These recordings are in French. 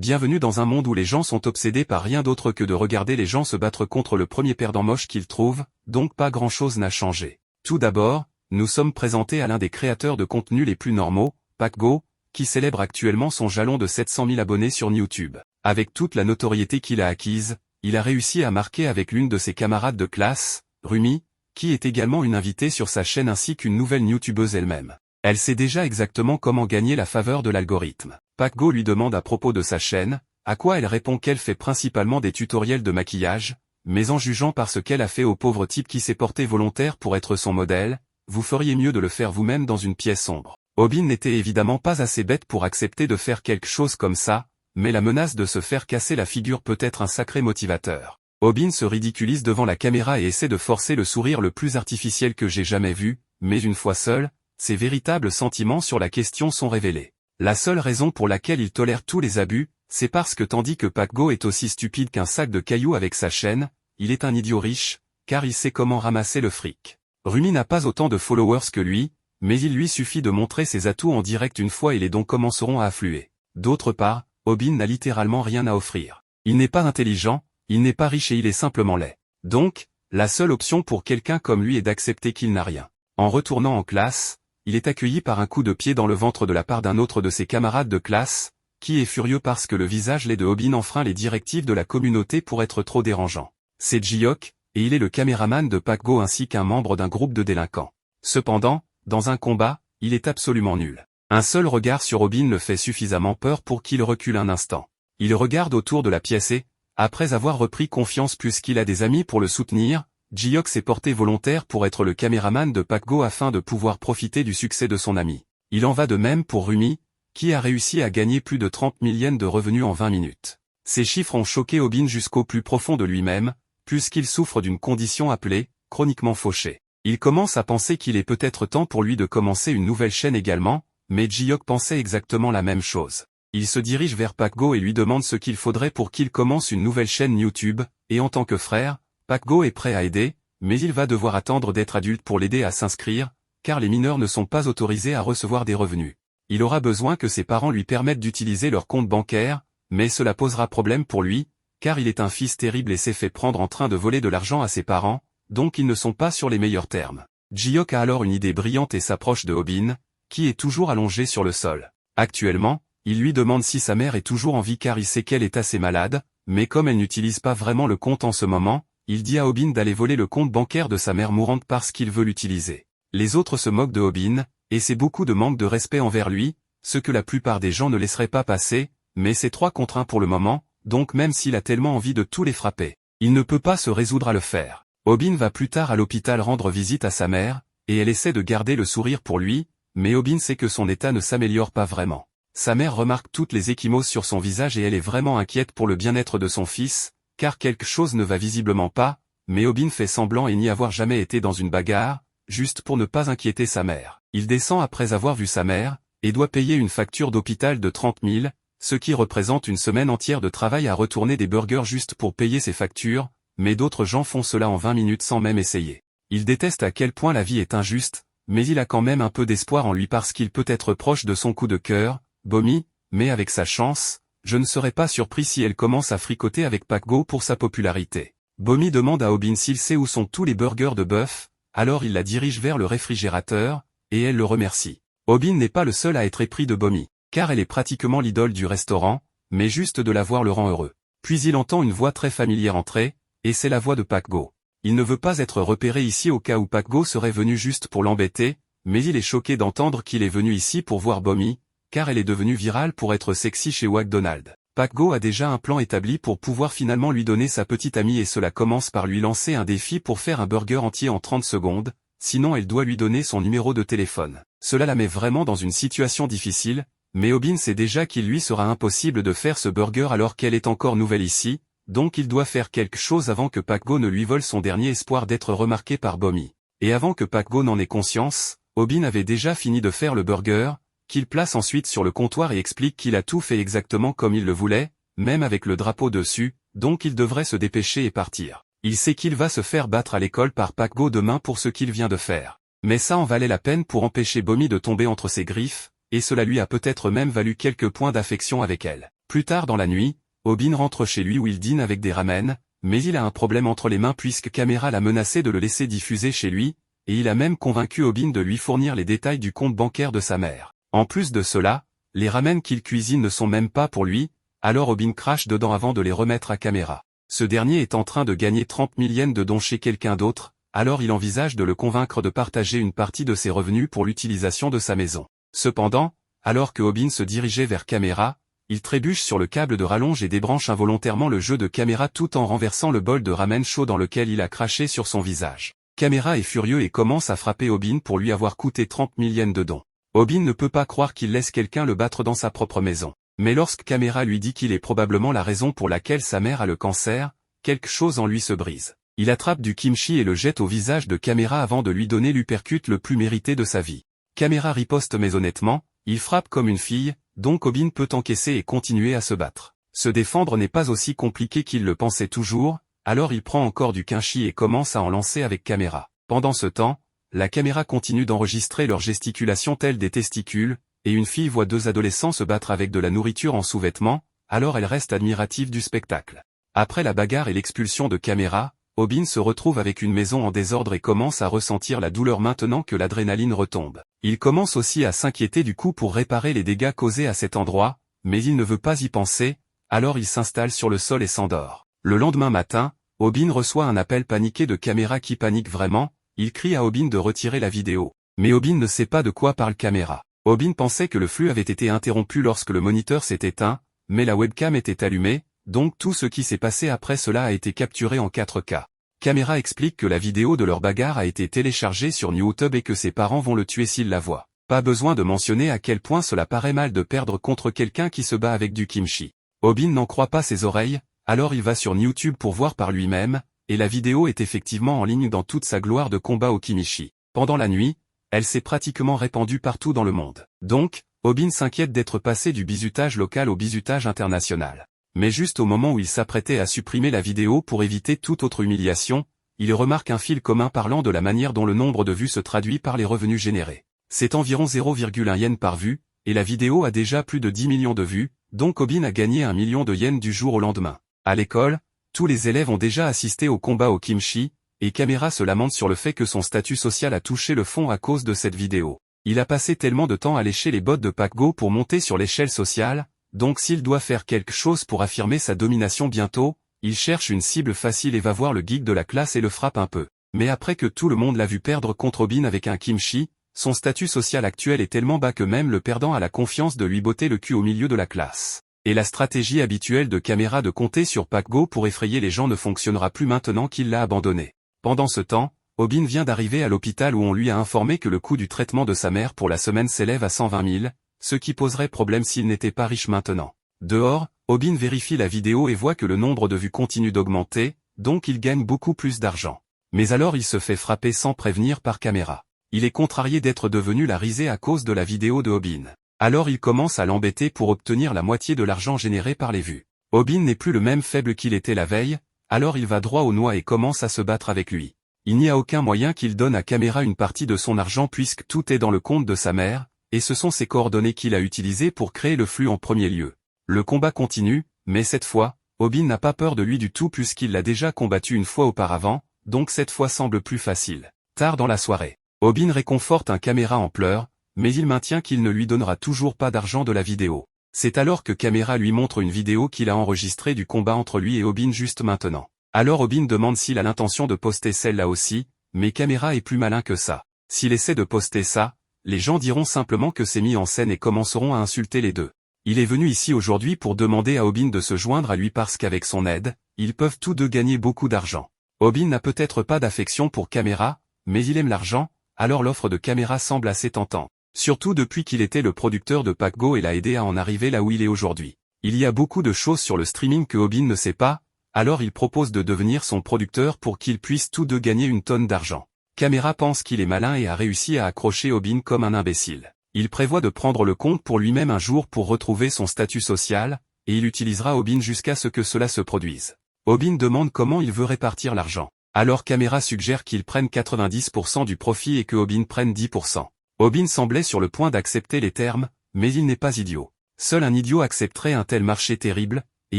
Bienvenue dans un monde où les gens sont obsédés par rien d'autre que de regarder les gens se battre contre le premier perdant moche qu'ils trouvent, donc pas grand-chose n'a changé. Tout d'abord, nous sommes présentés à l'un des créateurs de contenu les plus normaux, PackGo, qui célèbre actuellement son jalon de 700 000 abonnés sur YouTube. Avec toute la notoriété qu'il a acquise, il a réussi à marquer avec l'une de ses camarades de classe, Rumi, qui est également une invitée sur sa chaîne ainsi qu'une nouvelle youtubeuse elle-même. Elle sait déjà exactement comment gagner la faveur de l'algorithme. PackGo lui demande à propos de sa chaîne, à quoi elle répond qu'elle fait principalement des tutoriels de maquillage, mais en jugeant par ce qu'elle a fait au pauvre type qui s'est porté volontaire pour être son modèle, vous feriez mieux de le faire vous-même dans une pièce sombre. Obin n'était évidemment pas assez bête pour accepter de faire quelque chose comme ça, mais la menace de se faire casser la figure peut être un sacré motivateur. Obin se ridiculise devant la caméra et essaie de forcer le sourire le plus artificiel que j'ai jamais vu, mais une fois seul, ses véritables sentiments sur la question sont révélés. La seule raison pour laquelle il tolère tous les abus, c'est parce que tandis que PackGo est aussi stupide qu'un sac de cailloux avec sa chaîne, il est un idiot riche, car il sait comment ramasser le fric. Rumi n'a pas autant de followers que lui, mais il lui suffit de montrer ses atouts en direct une fois et les dons commenceront à affluer. D'autre part, Obin n'a littéralement rien à offrir. Il n'est pas intelligent, il n'est pas riche et il est simplement laid. Donc, la seule option pour quelqu'un comme lui est d'accepter qu'il n'a rien. En retournant en classe, il est accueilli par un coup de pied dans le ventre de la part d'un autre de ses camarades de classe, qui est furieux parce que le visage laid de Obin enfreint les directives de la communauté pour être trop dérangeant. C'est Jiok, et il est le caméraman de PackGo ainsi qu'un membre d'un groupe de délinquants. Cependant, dans un combat, il est absolument nul. Un seul regard sur Obin le fait suffisamment peur pour qu'il recule un instant. Il regarde autour de la pièce et, après avoir repris confiance puisqu'il a des amis pour le soutenir, Jiok s'est porté volontaire pour être le caméraman de PackGo afin de pouvoir profiter du succès de son ami. Il en va de même pour Rumi, qui a réussi à gagner plus de 30 000 yens de revenus en 20 minutes. Ces chiffres ont choqué Obin jusqu'au plus profond de lui-même, puisqu'il souffre d'une condition appelée « chroniquement fauché ». Il commence à penser qu'il est peut-être temps pour lui de commencer une nouvelle chaîne également, mais Jiok pensait exactement la même chose. Il se dirige vers PackGo et lui demande ce qu'il faudrait pour qu'il commence une nouvelle chaîne YouTube, et en tant que frère, PackGo est prêt à aider, mais il va devoir attendre d'être adulte pour l'aider à s'inscrire, car les mineurs ne sont pas autorisés à recevoir des revenus. Il aura besoin que ses parents lui permettent d'utiliser leur compte bancaire, mais cela posera problème pour lui, car il est un fils terrible et s'est fait prendre en train de voler de l'argent à ses parents, donc ils ne sont pas sur les meilleurs termes. Jiok a alors une idée brillante et s'approche de Obin, qui est toujours allongé sur le sol. Actuellement, il lui demande si sa mère est toujours en vie car il sait qu'elle est assez malade, mais comme elle n'utilise pas vraiment le compte en ce moment, il dit à Obin d'aller voler le compte bancaire de sa mère mourante parce qu'il veut l'utiliser. Les autres se moquent de Obin, et c'est beaucoup de manque de respect envers lui, ce que la plupart des gens ne laisseraient pas passer, mais c'est 3 contre 1 pour le moment, donc même s'il a tellement envie de tous les frapper, il ne peut pas se résoudre à le faire. Obin va plus tard à l'hôpital rendre visite à sa mère, et elle essaie de garder le sourire pour lui, mais Obin sait que son état ne s'améliore pas vraiment. Sa mère remarque toutes les ecchymoses sur son visage et elle est vraiment inquiète pour le bien-être de son fils, car quelque chose ne va visiblement pas, mais Obin fait semblant et n'y avoir jamais été dans une bagarre, juste pour ne pas inquiéter sa mère. Il descend après avoir vu sa mère, et doit payer une facture d'hôpital de 30 000, ce qui représente une semaine entière de travail à retourner des burgers juste pour payer ses factures, mais d'autres gens font cela en 20 minutes sans même essayer. Il déteste à quel point la vie est injuste, mais il a quand même un peu d'espoir en lui parce qu'il peut être proche de son coup de cœur, Bomi, mais avec sa chance, je ne serais pas surpris si elle commence à fricoter avec PackGo pour sa popularité. Bomi demande à Obin s'il sait où sont tous les burgers de bœuf, alors il la dirige vers le réfrigérateur, et elle le remercie. Obin n'est pas le seul à être épris de Bomi, car elle est pratiquement l'idole du restaurant, mais juste de la voir le rend heureux. Puis il entend une voix très familière entrer, et c'est la voix de PackGo. Il ne veut pas être repéré ici au cas où PackGo serait venu juste pour l'embêter, mais il est choqué d'entendre qu'il est venu ici pour voir Bomi, car elle est devenue virale pour être sexy chez McDonald's. PackGo a déjà un plan établi pour pouvoir finalement lui donner sa petite amie et cela commence par lui lancer un défi pour faire un burger entier en 30 secondes, sinon elle doit lui donner son numéro de téléphone. Cela la met vraiment dans une situation difficile, mais Obin sait déjà qu'il lui sera impossible de faire ce burger alors qu'elle est encore nouvelle ici, donc il doit faire quelque chose avant que PackGo ne lui vole son dernier espoir d'être remarqué par Bomi. Et avant que PackGo n'en ait conscience, Obin avait déjà fini de faire le burger, qu'il place ensuite sur le comptoir et explique qu'il a tout fait exactement comme il le voulait, même avec le drapeau dessus, donc il devrait se dépêcher et partir. Il sait qu'il va se faire battre à l'école par PackGo demain pour ce qu'il vient de faire. Mais ça en valait la peine pour empêcher Bomi de tomber entre ses griffes, et cela lui a peut-être même valu quelques points d'affection avec elle. Plus tard dans la nuit, Obin rentre chez lui où il dîne avec des ramen, mais il a un problème entre les mains puisque Caméra l'a menacé de le laisser diffuser chez lui, et il a même convaincu Obin de lui fournir les détails du compte bancaire de sa mère. En plus de cela, les ramen qu'il cuisine ne sont même pas pour lui, alors Obin crache dedans avant de les remettre à Caméra. Ce dernier est en train de gagner 30 000 yens de dons chez quelqu'un d'autre, alors il envisage de le convaincre de partager une partie de ses revenus pour l'utilisation de sa maison. Cependant, alors que Obin se dirigeait vers Caméra, il trébuche sur le câble de rallonge et débranche involontairement le jeu de Caméra tout en renversant le bol de ramen chaud dans lequel il a craché sur son visage. Caméra est furieux et commence à frapper Obin pour lui avoir coûté 30 000 yens de dons. Obin ne peut pas croire qu'il laisse quelqu'un le battre dans sa propre maison. Mais lorsque Caméra lui dit qu'il est probablement la raison pour laquelle sa mère a le cancer, quelque chose en lui se brise. Il attrape du kimchi et le jette au visage de Caméra avant de lui donner l'uppercut le plus mérité de sa vie. Caméra riposte mais honnêtement, il frappe comme une fille, donc Obin peut encaisser et continuer à se battre. Se défendre n'est pas aussi compliqué qu'il le pensait toujours, alors il prend encore du kimchi et commence à en lancer avec Caméra. Pendant ce temps, la caméra continue d'enregistrer leurs gesticulations telles des testicules, et une fille voit deux adolescents se battre avec de la nourriture en sous-vêtements, alors elle reste admirative du spectacle. Après la bagarre et l'expulsion de Caméra, Obin se retrouve avec une maison en désordre et commence à ressentir la douleur maintenant que l'adrénaline retombe. Il commence aussi à s'inquiéter du coup pour réparer les dégâts causés à cet endroit, mais il ne veut pas y penser, alors il s'installe sur le sol et s'endort. Le lendemain matin, Obin reçoit un appel paniqué de Caméra qui panique vraiment, il crie à Obin de retirer la vidéo. Mais Obin ne sait pas de quoi parle Caméra. Obin pensait que le flux avait été interrompu lorsque le moniteur s'est éteint, mais la webcam était allumée, donc tout ce qui s'est passé après cela a été capturé en 4K. Caméra explique que la vidéo de leur bagarre a été téléchargée sur YouTube et que ses parents vont le tuer s'il la voient. Pas besoin de mentionner à quel point cela paraît mal de perdre contre quelqu'un qui se bat avec du kimchi. Obin n'en croit pas ses oreilles, alors il va sur YouTube pour voir par lui-même, et la vidéo est effectivement en ligne dans toute sa gloire de combat au kimchi. Pendant la nuit, elle s'est pratiquement répandue partout dans le monde. Donc, Obin s'inquiète d'être passé du bizutage local au bizutage international. Mais juste au moment où il s'apprêtait à supprimer la vidéo pour éviter toute autre humiliation, il remarque un fil commun parlant de la manière dont le nombre de vues se traduit par les revenus générés. C'est environ 0,1 yen par vue, et la vidéo a déjà plus de 10 millions de vues, donc Obin a gagné 1 million de yens du jour au lendemain. À l'école, tous les élèves ont déjà assisté au combat au kimchi, et Caméra se lamente sur le fait que son statut social a touché le fond à cause de cette vidéo. Il a passé tellement de temps à lécher les bottes de Pac-Go pour monter sur l'échelle sociale, donc s'il doit faire quelque chose pour affirmer sa domination bientôt, il cherche une cible facile et va voir le geek de la classe et le frappe un peu. Mais après que tout le monde l'a vu perdre contre Obin avec un kimchi, son statut social actuel est tellement bas que même le perdant a la confiance de lui botter le cul au milieu de la classe. Et la stratégie habituelle de Caméra de compter sur Pac-Go pour effrayer les gens ne fonctionnera plus maintenant qu'il l'a abandonné. Pendant ce temps, Obin vient d'arriver à l'hôpital où on lui a informé que le coût du traitement de sa mère pour la semaine s'élève à 120 000, ce qui poserait problème s'il n'était pas riche maintenant. Dehors, Obin vérifie la vidéo et voit que le nombre de vues continue d'augmenter, donc il gagne beaucoup plus d'argent. Mais alors il se fait frapper sans prévenir par Caméra. Il est contrarié d'être devenu la risée à cause de la vidéo de Obin. Alors il commence à l'embêter pour obtenir la moitié de l'argent généré par les vues. Obin n'est plus le même faible qu'il était la veille, alors il va droit au noix et commence à se battre avec lui. Il n'y a aucun moyen qu'il donne à Caméra une partie de son argent puisque tout est dans le compte de sa mère, et ce sont ses coordonnées qu'il a utilisées pour créer le flux en premier lieu. Le combat continue, mais cette fois, Obin n'a pas peur de lui du tout puisqu'il l'a déjà combattu une fois auparavant, donc cette fois semble plus facile. Tard dans la soirée, Obin réconforte un Caméra en pleurs, mais il maintient qu'il ne lui donnera toujours pas d'argent de la vidéo. C'est alors que Caméra lui montre une vidéo qu'il a enregistrée du combat entre lui et Obin juste maintenant. Alors Obin demande s'il a l'intention de poster celle-là aussi, mais Caméra est plus malin que ça. S'il essaie de poster ça, les gens diront simplement que c'est mis en scène et commenceront à insulter les deux. Il est venu ici aujourd'hui pour demander à Obin de se joindre à lui parce qu'avec son aide, ils peuvent tous deux gagner beaucoup d'argent. Obin n'a peut-être pas d'affection pour Caméra, mais il aime l'argent, alors l'offre de Caméra semble assez tentante. Surtout depuis qu'il était le producteur de Pac-Go et l'a aidé à en arriver là où il est aujourd'hui. Il y a beaucoup de choses sur le streaming que Obin ne sait pas, alors il propose de devenir son producteur pour qu'ils puissent tous deux gagner une tonne d'argent. Caméra pense qu'il est malin et a réussi à accrocher Obin comme un imbécile. Il prévoit de prendre le compte pour lui-même un jour pour retrouver son statut social, et il utilisera Obin jusqu'à ce que cela se produise. Obin demande comment il veut répartir l'argent. Alors Caméra suggère qu'il prenne 90% du profit et que Obin prenne 10%. Obin semblait sur le point d'accepter les termes, mais il n'est pas idiot. Seul un idiot accepterait un tel marché terrible, et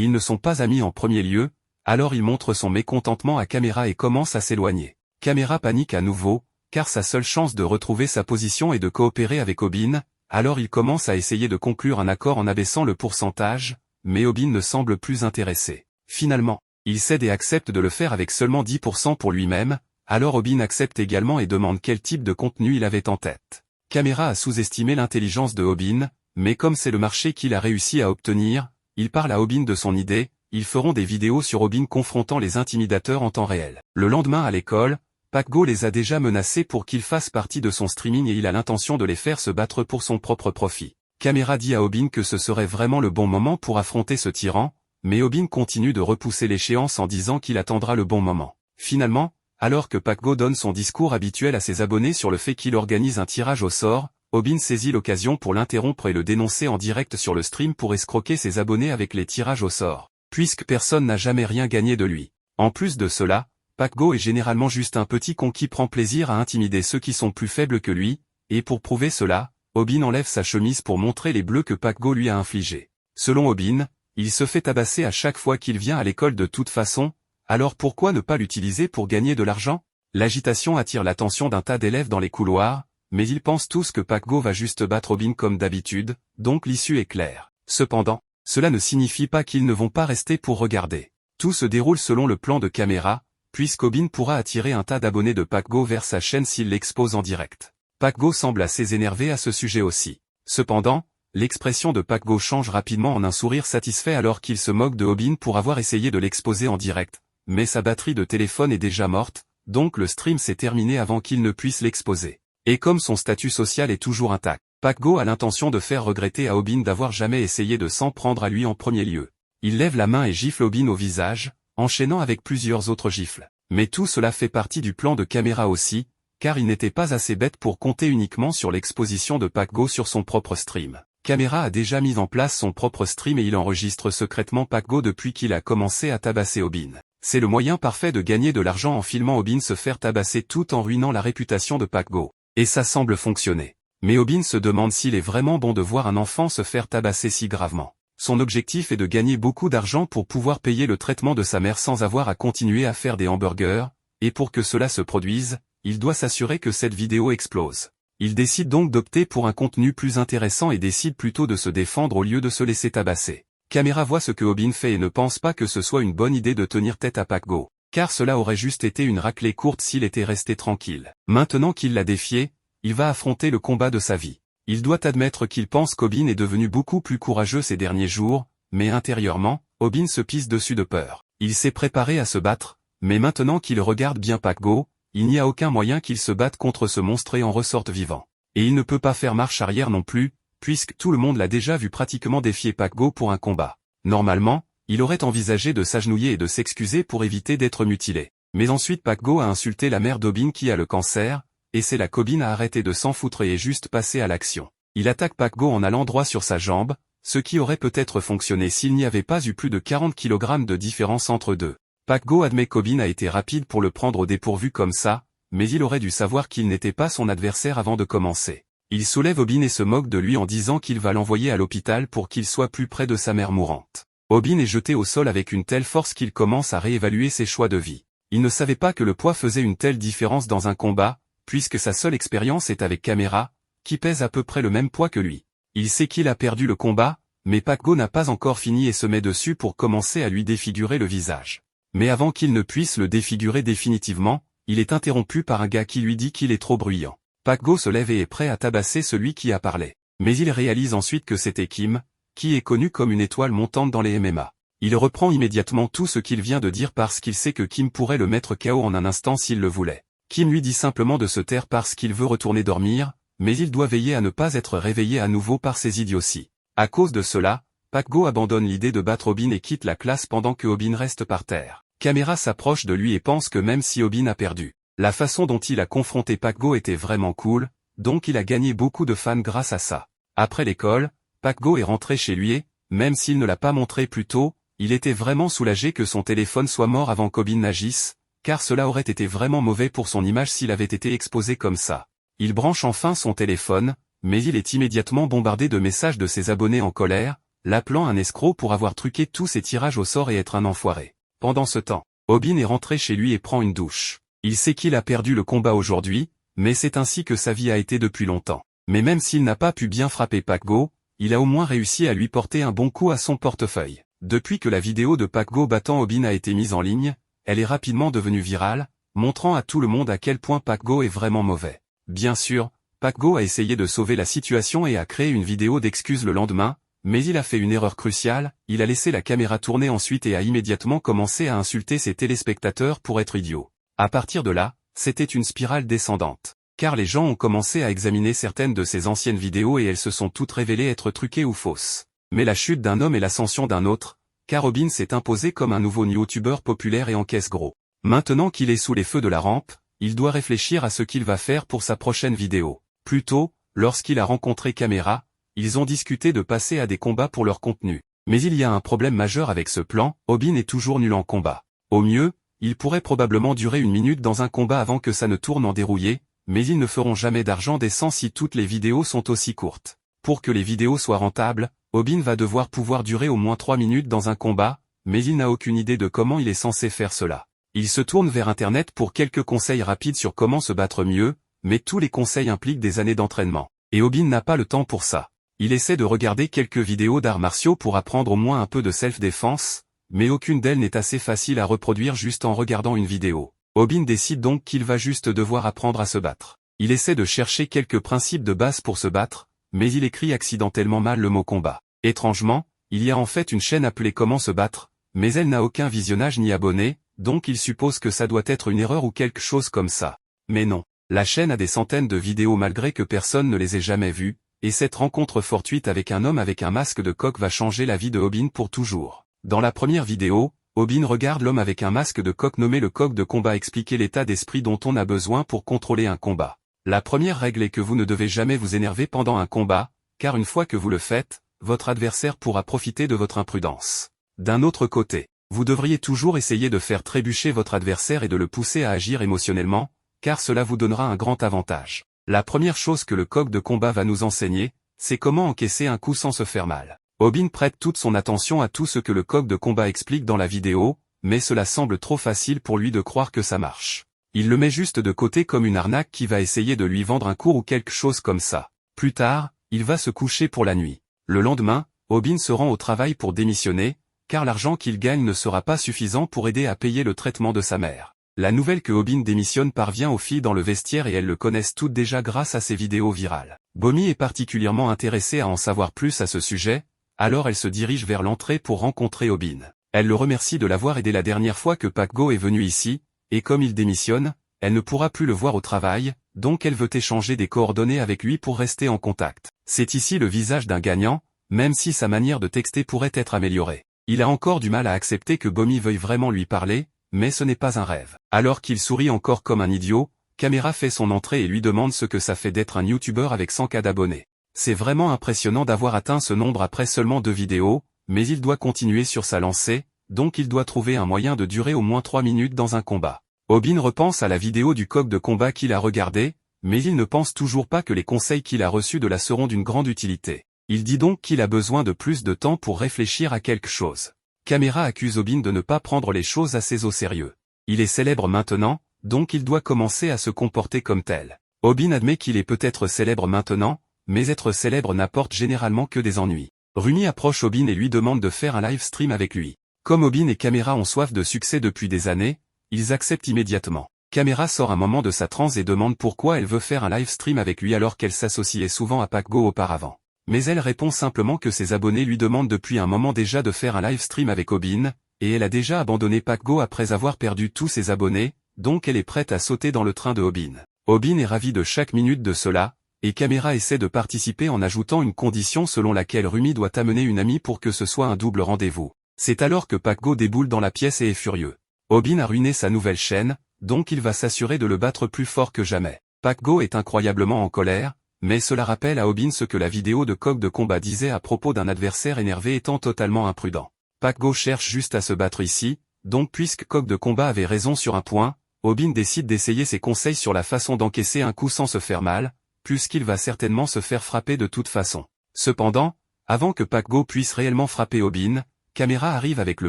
ils ne sont pas amis en premier lieu, alors il montre son mécontentement à Caméra et commence à s'éloigner. Caméra panique à nouveau, car sa seule chance de retrouver sa position est de coopérer avec Obin, alors il commence à essayer de conclure un accord en abaissant le pourcentage, mais Obin ne semble plus intéressé. Finalement, il cède et accepte de le faire avec seulement 10% pour lui-même, alors Obin accepte également et demande quel type de contenu il avait en tête. Caméra a sous-estimé l'intelligence de Obin, mais comme c'est le marché qu'il a réussi à obtenir, il parle à Obin de son idée, ils feront des vidéos sur Obin confrontant les intimidateurs en temps réel. Le lendemain à l'école, PackGo les a déjà menacés pour qu'ils fassent partie de son streaming et il a l'intention de les faire se battre pour son propre profit. Caméra dit à Obin que ce serait vraiment le bon moment pour affronter ce tyran, mais Obin continue de repousser l'échéance en disant qu'il attendra le bon moment. Finalement, alors que PackGo donne son discours habituel à ses abonnés sur le fait qu'il organise un tirage au sort, Obin saisit l'occasion pour l'interrompre et le dénoncer en direct sur le stream pour escroquer ses abonnés avec les tirages au sort, puisque personne n'a jamais rien gagné de lui. En plus de cela, PackGo est généralement juste un petit con qui prend plaisir à intimider ceux qui sont plus faibles que lui, et pour prouver cela, Obin enlève sa chemise pour montrer les bleus que PackGo lui a infligés. Selon Obin, il se fait tabasser à chaque fois qu'il vient à l'école de toute façon, alors pourquoi ne pas l'utiliser pour gagner de l'argent? L'agitation attire l'attention d'un tas d'élèves dans les couloirs, mais ils pensent tous que PackGo va juste battre Obin comme d'habitude, donc l'issue est claire. Cependant, cela ne signifie pas qu'ils ne vont pas rester pour regarder. Tout se déroule selon le plan de Caméra, puisqu'Obin pourra attirer un tas d'abonnés de PackGo vers sa chaîne s'il l'expose en direct. PackGo semble assez énervé à ce sujet aussi. Cependant, l'expression de PackGo change rapidement en un sourire satisfait alors qu'il se moque de Obin pour avoir essayé de l'exposer en direct, mais sa batterie de téléphone est déjà morte, donc le stream s'est terminé avant qu'il ne puisse l'exposer. Et comme son statut social est toujours intact, PackGo a l'intention de faire regretter à Obin d'avoir jamais essayé de s'en prendre à lui en premier lieu. Il lève la main et gifle Obin au visage, enchaînant avec plusieurs autres gifles. Mais tout cela fait partie du plan de Caméra aussi, car il n'était pas assez bête pour compter uniquement sur l'exposition de PackGo sur son propre stream. Caméra a déjà mis en place son propre stream et il enregistre secrètement PackGo depuis qu'il a commencé à tabasser Obin. C'est le moyen parfait de gagner de l'argent en filmant Obin se faire tabasser tout en ruinant la réputation de PackGo. Et ça semble fonctionner. Mais Obin se demande s'il est vraiment bon de voir un enfant se faire tabasser si gravement. Son objectif est de gagner beaucoup d'argent pour pouvoir payer le traitement de sa mère sans avoir à continuer à faire des hamburgers, et pour que cela se produise, il doit s'assurer que cette vidéo explose. Il décide donc d'opter pour un contenu plus intéressant et décide plutôt de se défendre au lieu de se laisser tabasser. Caméra voit ce que Obin fait et ne pense pas que ce soit une bonne idée de tenir tête à PackGo, car cela aurait juste été une raclée courte s'il était resté tranquille. Maintenant qu'il l'a défié, il va affronter le combat de sa vie. Il doit admettre qu'il pense qu'Obin est devenu beaucoup plus courageux ces derniers jours, mais intérieurement, Obin se pisse dessus de peur. Il s'est préparé à se battre, mais maintenant qu'il regarde bien PackGo, il n'y a aucun moyen qu'il se batte contre ce monstre et en ressorte vivant. Et il ne peut pas faire marche arrière non plus, puisque tout le monde l'a déjà vu pratiquement défier PackGo pour un combat. Normalement, il aurait envisagé de s'agenouiller et de s'excuser pour éviter d'être mutilé. Mais ensuite PackGo a insulté la mère d'Obin qui a le cancer, et c'est là qu'Obin a arrêté de s'en foutre et est juste passé à l'action. Il attaque PackGo en allant droit sur sa jambe, ce qui aurait peut-être fonctionné s'il n'y avait pas eu plus de 40 kg de différence entre deux. PackGo admet qu'Obin a été rapide pour le prendre au dépourvu comme ça, mais il aurait dû savoir qu'il n'était pas son adversaire avant de commencer. Il soulève Obin et se moque de lui en disant qu'il va l'envoyer à l'hôpital pour qu'il soit plus près de sa mère mourante. Obin est jeté au sol avec une telle force qu'il commence à réévaluer ses choix de vie. Il ne savait pas que le poids faisait une telle différence dans un combat, puisque sa seule expérience est avec Caméra, qui pèse à peu près le même poids que lui. Il sait qu'il a perdu le combat, mais PackGo n'a pas encore fini et se met dessus pour commencer à lui défigurer le visage. Mais avant qu'il ne puisse le défigurer définitivement, il est interrompu par un gars qui lui dit qu'il est trop bruyant. PackGo se lève et est prêt à tabasser celui qui a parlé. Mais il réalise ensuite que c'était Kim, qui est connu comme une étoile montante dans les MMA. Il reprend immédiatement tout ce qu'il vient de dire parce qu'il sait que Kim pourrait le mettre KO en un instant s'il le voulait. Kim lui dit simplement de se taire parce qu'il veut retourner dormir, mais il doit veiller à ne pas être réveillé à nouveau par ses idioties. À cause de cela, PackGo abandonne l'idée de battre Obin et quitte la classe pendant que Obin reste par terre. Caméra s'approche de lui et pense que même si Obin a perdu, la façon dont il a confronté PackGo était vraiment cool, donc il a gagné beaucoup de fans grâce à ça. Après l'école, PackGo est rentré chez lui et, même s'il ne l'a pas montré plus tôt, il était vraiment soulagé que son téléphone soit mort avant qu'Obin n'agisse, car cela aurait été vraiment mauvais pour son image s'il avait été exposé comme ça. Il branche enfin son téléphone, mais il est immédiatement bombardé de messages de ses abonnés en colère, l'appelant un escroc pour avoir truqué tous ses tirages au sort et être un enfoiré. Pendant ce temps, Obin est rentré chez lui et prend une douche. Il sait qu'il a perdu le combat aujourd'hui, mais c'est ainsi que sa vie a été depuis longtemps. Mais même s'il n'a pas pu bien frapper Pac-Go, il a au moins réussi à lui porter un bon coup à son portefeuille. Depuis que la vidéo de Pac-Go battant Obin a été mise en ligne, elle est rapidement devenue virale, montrant à tout le monde à quel point Pac-Go est vraiment mauvais. Bien sûr, Pac-Go a essayé de sauver la situation et a créé une vidéo d'excuses le lendemain, mais il a fait une erreur cruciale, il a laissé la caméra tourner ensuite et a immédiatement commencé à insulter ses téléspectateurs pour être idiot. À partir de là, c'était une spirale descendante. Car les gens ont commencé à examiner certaines de ses anciennes vidéos et elles se sont toutes révélées être truquées ou fausses. Mais la chute d'un homme et l'ascension d'un autre, car Obin s'est imposé comme un nouveau youtubeur populaire et encaisse gros. Maintenant qu'il est sous les feux de la rampe, il doit réfléchir à ce qu'il va faire pour sa prochaine vidéo. Plus tôt, lorsqu'il a rencontré Camera, ils ont discuté de passer à des combats pour leur contenu. Mais il y a un problème majeur avec ce plan, Obin est toujours nul en combat. Au mieux, il pourrait probablement durer 1 minute dans un combat avant que ça ne tourne en dérouillé, mais ils ne feront jamais d'argent décent si toutes les vidéos sont aussi courtes. Pour que les vidéos soient rentables, Obin va devoir pouvoir durer au moins 3 minutes dans un combat, mais il n'a aucune idée de comment il est censé faire cela. Il se tourne vers Internet pour quelques conseils rapides sur comment se battre mieux, mais tous les conseils impliquent des années d'entraînement. Et Obin n'a pas le temps pour ça. Il essaie de regarder quelques vidéos d'arts martiaux pour apprendre au moins un peu de self-défense, mais aucune d'elles n'est assez facile à reproduire juste en regardant une vidéo. Obin décide donc qu'il va juste devoir apprendre à se battre. Il essaie de chercher quelques principes de base pour se battre, mais il écrit accidentellement mal le mot combat. Étrangement, il y a en fait une chaîne appelée Comment se battre, mais elle n'a aucun visionnage ni abonnés, donc il suppose que ça doit être une erreur ou quelque chose comme ça. Mais non, la chaîne a des centaines de vidéos malgré que personne ne les ait jamais vues, et cette rencontre fortuite avec un homme avec un masque de coq va changer la vie de Obin pour toujours. Dans la première vidéo, Obin regarde l'homme avec un masque de coq nommé le coq de combat expliquer l'état d'esprit dont on a besoin pour contrôler un combat. La première règle est que vous ne devez jamais vous énerver pendant un combat, car une fois que vous le faites, votre adversaire pourra profiter de votre imprudence. D'un autre côté, vous devriez toujours essayer de faire trébucher votre adversaire et de le pousser à agir émotionnellement, car cela vous donnera un grand avantage. La première chose que le coq de combat va nous enseigner, c'est comment encaisser un coup sans se faire mal. Obin prête toute son attention à tout ce que le coq de combat explique dans la vidéo, mais cela semble trop facile pour lui de croire que ça marche. Il le met juste de côté comme une arnaque qui va essayer de lui vendre un cours ou quelque chose comme ça. Plus tard, il va se coucher pour la nuit. Le lendemain, Obin se rend au travail pour démissionner, car l'argent qu'il gagne ne sera pas suffisant pour aider à payer le traitement de sa mère. La nouvelle que Obin démissionne parvient aux filles dans le vestiaire et elles le connaissent toutes déjà grâce à ses vidéos virales. Bomi est particulièrement intéressée à en savoir plus à ce sujet, alors elle se dirige vers l'entrée pour rencontrer Obin. Elle le remercie de l'avoir aidé la dernière fois que Pac-Go est venu ici, et comme il démissionne, elle ne pourra plus le voir au travail, donc elle veut échanger des coordonnées avec lui pour rester en contact. C'est ici le visage d'un gagnant, même si sa manière de texter pourrait être améliorée. Il a encore du mal à accepter que Bomi veuille vraiment lui parler, mais ce n'est pas un rêve. Alors qu'il sourit encore comme un idiot, Camera fait son entrée et lui demande ce que ça fait d'être un youtubeur avec 100K d'abonnés. C'est vraiment impressionnant d'avoir atteint ce nombre après seulement 2 vidéos, mais il doit continuer sur sa lancée, donc il doit trouver un moyen de durer au moins 3 minutes dans un combat. Obin repense à la vidéo du coq de combat qu'il a regardée, mais il ne pense toujours pas que les conseils qu'il a reçus de là seront d'une grande utilité. Il dit donc qu'il a besoin de plus de temps pour réfléchir à quelque chose. Camera accuse Obin de ne pas prendre les choses assez au sérieux. Il est célèbre maintenant, donc il doit commencer à se comporter comme tel. Obin admet qu'il est peut-être célèbre maintenant, mais être célèbre n'apporte généralement que des ennuis. Rumi approche Obin et lui demande de faire un live stream avec lui. Comme Obin et Camera ont soif de succès depuis des années, ils acceptent immédiatement. Camera sort un moment de sa transe et demande pourquoi elle veut faire un live stream avec lui alors qu'elle s'associait souvent à Pac-Go auparavant. Mais elle répond simplement que ses abonnés lui demandent depuis un moment déjà de faire un live stream avec Obin, et elle a déjà abandonné Pac-Go après avoir perdu tous ses abonnés, donc elle est prête à sauter dans le train de Obin. Obin est ravi de chaque minute de cela, et Camera essaie de participer en ajoutant une condition selon laquelle Rumi doit amener une amie pour que ce soit un double rendez-vous. C'est alors que Pac-Go déboule dans la pièce et est furieux. Obin a ruiné sa nouvelle chaîne, donc il va s'assurer de le battre plus fort que jamais. Pac-Go est incroyablement en colère, mais cela rappelle à Obin ce que la vidéo de coq de combat disait à propos d'un adversaire énervé étant totalement imprudent. Pac-Go cherche juste à se battre ici, donc puisque coq de combat avait raison sur un point, Obin décide d'essayer ses conseils sur la façon d'encaisser un coup sans se faire mal, puisqu'il va certainement se faire frapper de toute façon. Cependant, avant que Pac Go puisse réellement frapper Obin, Camera arrive avec le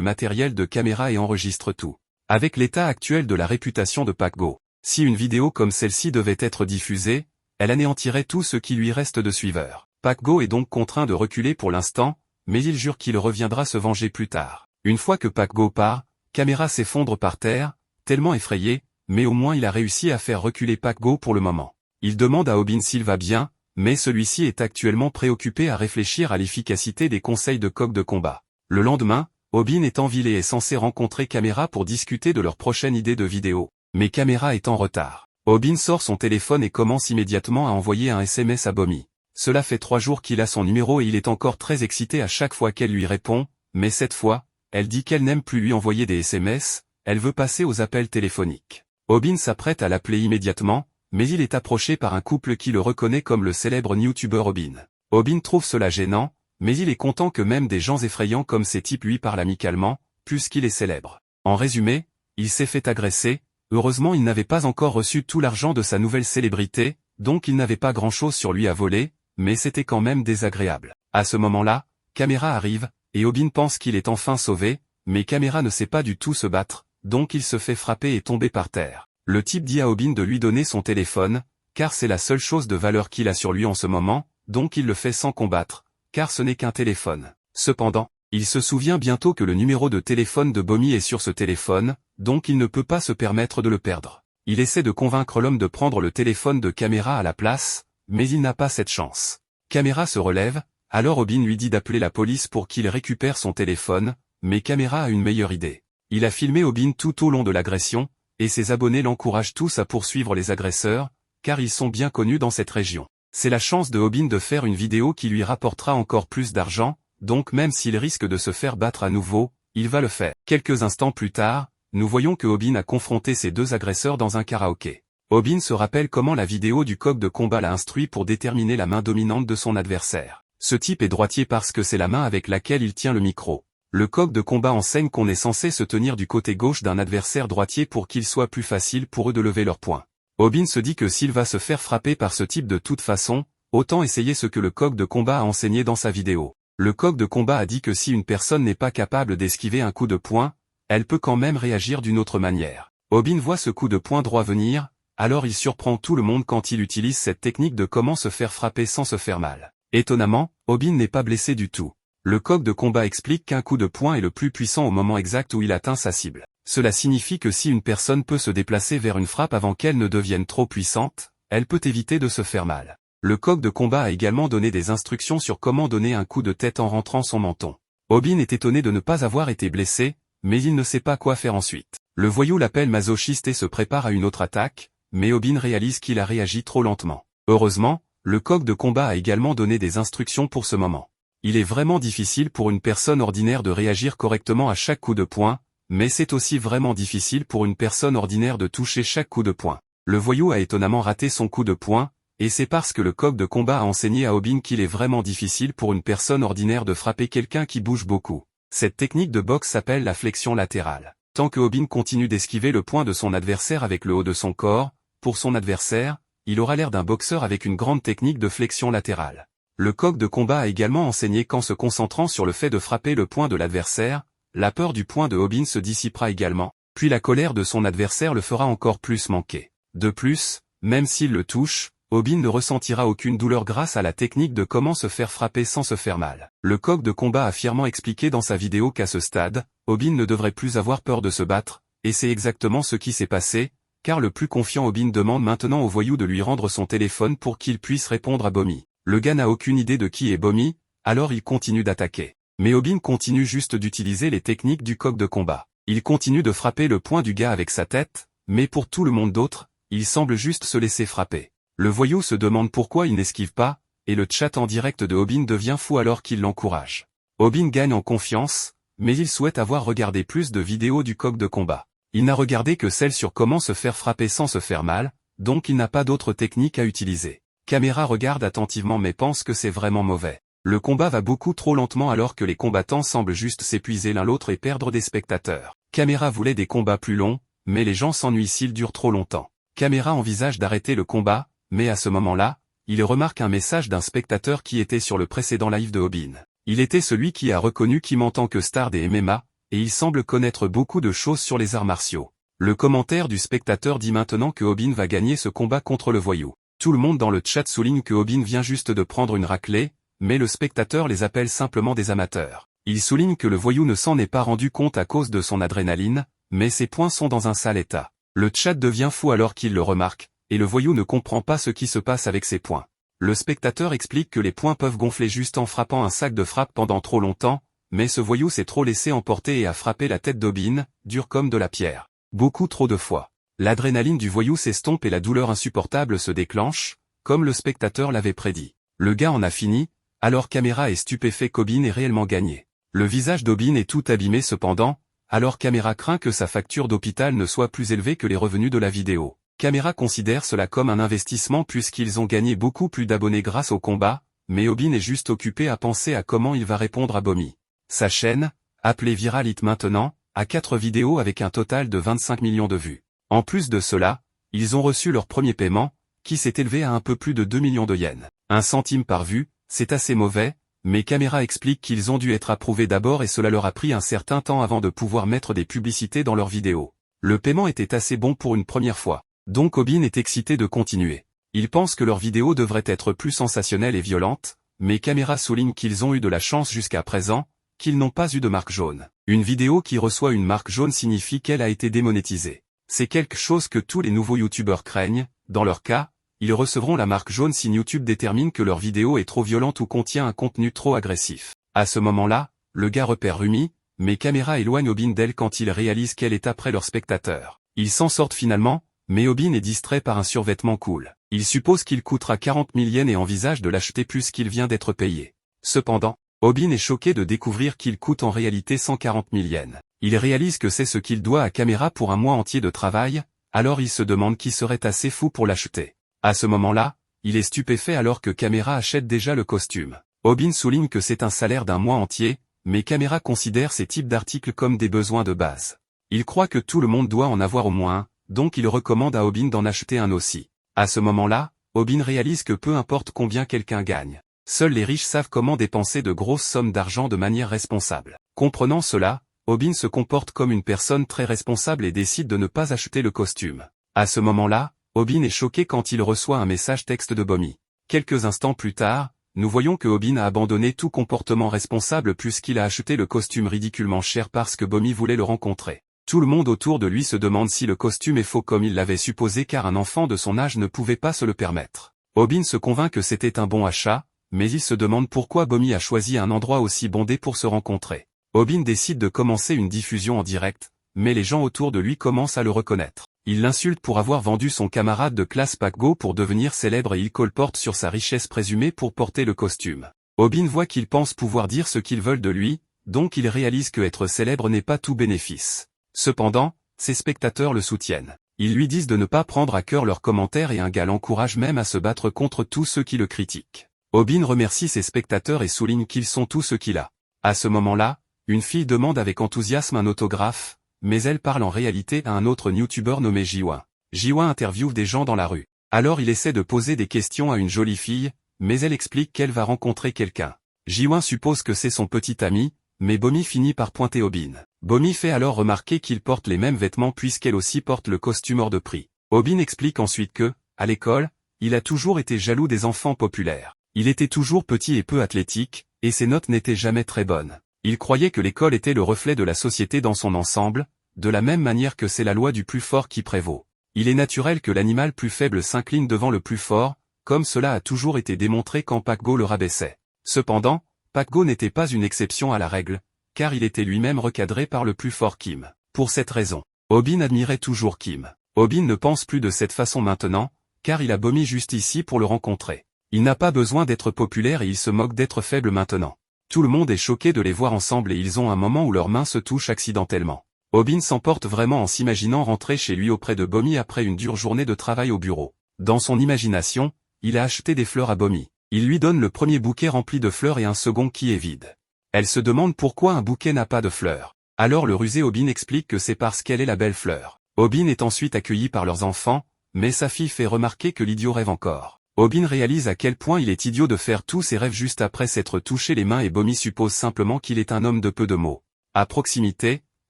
matériel de caméra et enregistre tout. Avec l'état actuel de la réputation de Pac Go, si une vidéo comme celle-ci devait être diffusée, elle anéantirait tout ce qui lui reste de suiveurs. Pac Go est donc contraint de reculer pour l'instant, mais il jure qu'il reviendra se venger plus tard. Une fois que Pac Go part, Camera s'effondre par terre, tellement effrayé, mais au moins il a réussi à faire reculer Pac Go pour le moment. Il demande à Obin s'il va bien, mais celui-ci est actuellement préoccupé à réfléchir à l'efficacité des conseils de coq de combat. Le lendemain, Obin est en ville et est censé rencontrer Camera pour discuter de leur prochaine idée de vidéo, mais Camera est en retard. Obin sort son téléphone et commence immédiatement à envoyer un SMS à Bomi. Cela fait 3 jours qu'il a son numéro et il est encore très excité à chaque fois qu'elle lui répond, mais cette fois, elle dit qu'elle n'aime plus lui envoyer des SMS, elle veut passer aux appels téléphoniques. Obin s'apprête à l'appeler immédiatement, mais il est approché par un couple qui le reconnaît comme le célèbre youtubeur Obin. Obin trouve cela gênant, mais il est content que même des gens effrayants comme ces types lui parlent amicalement, puisqu'il est célèbre. En résumé, il s'est fait agresser, heureusement il n'avait pas encore reçu tout l'argent de sa nouvelle célébrité, donc il n'avait pas grand-chose sur lui à voler, mais c'était quand même désagréable. À ce moment-là, Camera arrive, et Obin pense qu'il est enfin sauvé, mais Camera ne sait pas du tout se battre, donc il se fait frapper et tomber par terre. Le type dit à Obin de lui donner son téléphone, car c'est la seule chose de valeur qu'il a sur lui en ce moment, donc il le fait sans combattre, car ce n'est qu'un téléphone. Cependant, il se souvient bientôt que le numéro de téléphone de Bomi est sur ce téléphone, donc il ne peut pas se permettre de le perdre. Il essaie de convaincre l'homme de prendre le téléphone de Camera à la place, mais il n'a pas cette chance. Camera se relève, alors Obin lui dit d'appeler la police pour qu'il récupère son téléphone, mais Camera a une meilleure idée. Il a filmé Obin tout au long de l'agression, et ses abonnés l'encouragent tous à poursuivre les agresseurs, car ils sont bien connus dans cette région. C'est la chance de Obin de faire une vidéo qui lui rapportera encore plus d'argent, donc même s'il risque de se faire battre à nouveau, il va le faire. Quelques instants plus tard, nous voyons que Obin a confronté ces 2 agresseurs dans un karaoké. Obin se rappelle comment la vidéo du coq de combat l'a instruit pour déterminer la main dominante de son adversaire. Ce type est droitier parce que c'est la main avec laquelle il tient le micro. Le coq de combat enseigne qu'on est censé se tenir du côté gauche d'un adversaire droitier pour qu'il soit plus facile pour eux de lever leur poing. Obin se dit que s'il va se faire frapper par ce type de toute façon, autant essayer ce que le coq de combat a enseigné dans sa vidéo. Le coq de combat a dit que si une personne n'est pas capable d'esquiver un coup de poing, elle peut quand même réagir d'une autre manière. Obin voit ce coup de poing droit venir, alors il surprend tout le monde quand il utilise cette technique de comment se faire frapper sans se faire mal. Étonnamment, Obin n'est pas blessé du tout. Le coq de combat explique qu'un coup de poing est le plus puissant au moment exact où il atteint sa cible. Cela signifie que si une personne peut se déplacer vers une frappe avant qu'elle ne devienne trop puissante, elle peut éviter de se faire mal. Le coq de combat a également donné des instructions sur comment donner un coup de tête en rentrant son menton. Obin est étonné de ne pas avoir été blessé, mais il ne sait pas quoi faire ensuite. Le voyou l'appelle masochiste et se prépare à une autre attaque, mais Obin réalise qu'il a réagi trop lentement. Heureusement, le coq de combat a également donné des instructions pour ce moment. Il est vraiment difficile pour une personne ordinaire de réagir correctement à chaque coup de poing, mais c'est aussi vraiment difficile pour une personne ordinaire de toucher chaque coup de poing. Le voyou a étonnamment raté son coup de poing, et c'est parce que le coq de combat a enseigné à Obin qu'il est vraiment difficile pour une personne ordinaire de frapper quelqu'un qui bouge beaucoup. Cette technique de boxe s'appelle la flexion latérale. Tant que Obin continue d'esquiver le poing de son adversaire avec le haut de son corps, pour son adversaire, il aura l'air d'un boxeur avec une grande technique de flexion latérale. Le coq de combat a également enseigné qu'en se concentrant sur le fait de frapper le poing de l'adversaire, la peur du poing de Obin se dissipera également, puis la colère de son adversaire le fera encore plus manquer. De plus, même s'il le touche, Obin ne ressentira aucune douleur grâce à la technique de comment se faire frapper sans se faire mal. Le coq de combat a fièrement expliqué dans sa vidéo qu'à ce stade, Obin ne devrait plus avoir peur de se battre, et c'est exactement ce qui s'est passé, car le plus confiant Obin demande maintenant au voyou de lui rendre son téléphone pour qu'il puisse répondre à Bomi. Le gars n'a aucune idée de qui est Bomi, alors il continue d'attaquer. Mais Obin continue juste d'utiliser les techniques du coq de combat. Il continue de frapper le poing du gars avec sa tête, mais pour tout le monde d'autre, il semble juste se laisser frapper. Le voyou se demande pourquoi il n'esquive pas, et le chat en direct de Obin devient fou alors qu'il l'encourage. Obin gagne en confiance, mais il souhaite avoir regardé plus de vidéos du coq de combat. Il n'a regardé que celle sur comment se faire frapper sans se faire mal, donc il n'a pas d'autre technique à utiliser. Camera regarde attentivement mais pense que c'est vraiment mauvais. Le combat va beaucoup trop lentement alors que les combattants semblent juste s'épuiser l'un l'autre et perdre des spectateurs. Camera voulait des combats plus longs, mais les gens s'ennuient s'ils durent trop longtemps. Camera envisage d'arrêter le combat, mais à ce moment-là, il remarque un message d'un spectateur qui était sur le précédent live de Obin. Il était celui qui a reconnu Kim en tant que star des MMA, et il semble connaître beaucoup de choses sur les arts martiaux. Le commentaire du spectateur dit maintenant que Obin va gagner ce combat contre le voyou. Tout le monde dans le chat souligne que Obin vient juste de prendre une raclée, mais le spectateur les appelle simplement des amateurs. Il souligne que le voyou ne s'en est pas rendu compte à cause de son adrénaline, mais ses poings sont dans un sale état. Le chat devient fou alors qu'il le remarque, et le voyou ne comprend pas ce qui se passe avec ses poings. Le spectateur explique que les poings peuvent gonfler juste en frappant un sac de frappe pendant trop longtemps, mais ce voyou s'est trop laissé emporter et a frappé la tête d'Obin, dure comme de la pierre. Beaucoup trop de fois. L'adrénaline du voyou s'estompe et la douleur insupportable se déclenche, comme le spectateur l'avait prédit. Le gars en a fini, alors Caméra est stupéfait qu'Obin ait réellement gagné. Le visage d'Obin est tout abîmé cependant, alors Caméra craint que sa facture d'hôpital ne soit plus élevée que les revenus de la vidéo. Caméra considère cela comme un investissement puisqu'ils ont gagné beaucoup plus d'abonnés grâce au combat, mais Obin est juste occupé à penser à comment il va répondre à Bomi. Sa chaîne, appelée Viral Hit maintenant, a 4 vidéos avec un total de 25 millions de vues. En plus de cela, ils ont reçu leur premier paiement, qui s'est élevé à un peu plus de 2 millions de yens. 1 centime par vue, c'est assez mauvais, mais Caméra explique qu'ils ont dû être approuvés d'abord et cela leur a pris un certain temps avant de pouvoir mettre des publicités dans leurs vidéos. Le paiement était assez bon pour une première fois. Donc Obin est excité de continuer. Il pense que leurs vidéos devraient être plus sensationnelles et violentes, mais Caméra souligne qu'ils ont eu de la chance jusqu'à présent, qu'ils n'ont pas eu de marque jaune. Une vidéo qui reçoit une marque jaune signifie qu'elle a été démonétisée. C'est quelque chose que tous les nouveaux youtubeurs craignent, dans leur cas, ils recevront la marque jaune si YouTube détermine que leur vidéo est trop violente ou contient un contenu trop agressif. À ce moment-là, le gars repère Rumi, mais Caméra éloigne Obin d'elle quand il réalise qu'elle est après leur spectateur. Ils s'en sortent finalement, mais Obin est distrait par un survêtement cool. Il suppose qu'il coûtera 40 000 yens et envisage de l'acheter puisqu'il vient d'être payé. Cependant, Obin est choqué de découvrir qu'il coûte en réalité 140 000 yens. Il réalise que c'est ce qu'il doit à Caméra pour un mois entier de travail, alors il se demande qui serait assez fou pour l'acheter. À ce moment-là, il est stupéfait alors que Caméra achète déjà le costume. Obin souligne que c'est un salaire d'un mois entier, mais Caméra considère ces types d'articles comme des besoins de base. Il croit que tout le monde doit en avoir au moins un, donc il recommande à Obin d'en acheter un aussi. À ce moment-là, Obin réalise que peu importe combien quelqu'un gagne, seuls les riches savent comment dépenser de grosses sommes d'argent de manière responsable. Comprenant cela, Obin se comporte comme une personne très responsable et décide de ne pas acheter le costume. À ce moment-là, Obin est choqué quand il reçoit un message texte de Bomi. Quelques instants plus tard, nous voyons que Obin a abandonné tout comportement responsable puisqu'il a acheté le costume ridiculement cher parce que Bomi voulait le rencontrer. Tout le monde autour de lui se demande si le costume est faux comme il l'avait supposé car un enfant de son âge ne pouvait pas se le permettre. Obin se convainc que c'était un bon achat, mais il se demande pourquoi Bomi a choisi un endroit aussi bondé pour se rencontrer. Obin décide de commencer une diffusion en direct, mais les gens autour de lui commencent à le reconnaître. Il l'insulte pour avoir vendu son camarade de classe Pakgo pour devenir célèbre et il colporte sur sa richesse présumée pour porter le costume. Obin voit qu'ils pensent pouvoir dire ce qu'ils veulent de lui, donc il réalise que être célèbre n'est pas tout bénéfice. Cependant, ses spectateurs le soutiennent. Ils lui disent de ne pas prendre à cœur leurs commentaires et un gars l'encourage même à se battre contre tous ceux qui le critiquent. Obin remercie ses spectateurs et souligne qu'ils sont tout ce qu'il a. À ce moment-là, une fille demande avec enthousiasme un autographe, mais elle parle en réalité à un autre youtubeur nommé Jiwa. Jiwa interviewe des gens dans la rue. Alors il essaie de poser des questions à une jolie fille, mais elle explique qu'elle va rencontrer quelqu'un. Jiwa suppose que c'est son petit ami, mais Bomi finit par pointer Obin. Bomi fait alors remarquer qu'il porte les mêmes vêtements puisqu'elle aussi porte le costume hors de prix. Obin explique ensuite que, à l'école, il a toujours été jaloux des enfants populaires. Il était toujours petit et peu athlétique, et ses notes n'étaient jamais très bonnes. Il croyait que l'école était le reflet de la société dans son ensemble, de la même manière que c'est la loi du plus fort qui prévaut. Il est naturel que l'animal plus faible s'incline devant le plus fort, comme cela a toujours été démontré quand Pakgo le rabaissait. Cependant, Pakgo n'était pas une exception à la règle, car il était lui-même recadré par le plus fort Kim. Pour cette raison, Obin admirait toujours Kim. Obin ne pense plus de cette façon maintenant, car il a Bomi juste ici pour le rencontrer. Il n'a pas besoin d'être populaire et il se moque d'être faible maintenant. Tout le monde est choqué de les voir ensemble et ils ont un moment où leurs mains se touchent accidentellement. Obin s'emporte vraiment en s'imaginant rentrer chez lui auprès de Bomi après une dure journée de travail au bureau. Dans son imagination, il a acheté des fleurs à Bomi. Il lui donne le premier bouquet rempli de fleurs et un second qui est vide. Elle se demande pourquoi un bouquet n'a pas de fleurs. Alors le rusé Obin explique que c'est parce qu'elle est la belle fleur. Obin est ensuite accueilli par leurs enfants, mais sa fille fait remarquer que l'idiot rêve encore. Obin réalise à quel point il est idiot de faire tous ses rêves juste après s'être touché les mains et Bomi suppose simplement qu'il est un homme de peu de mots. À proximité,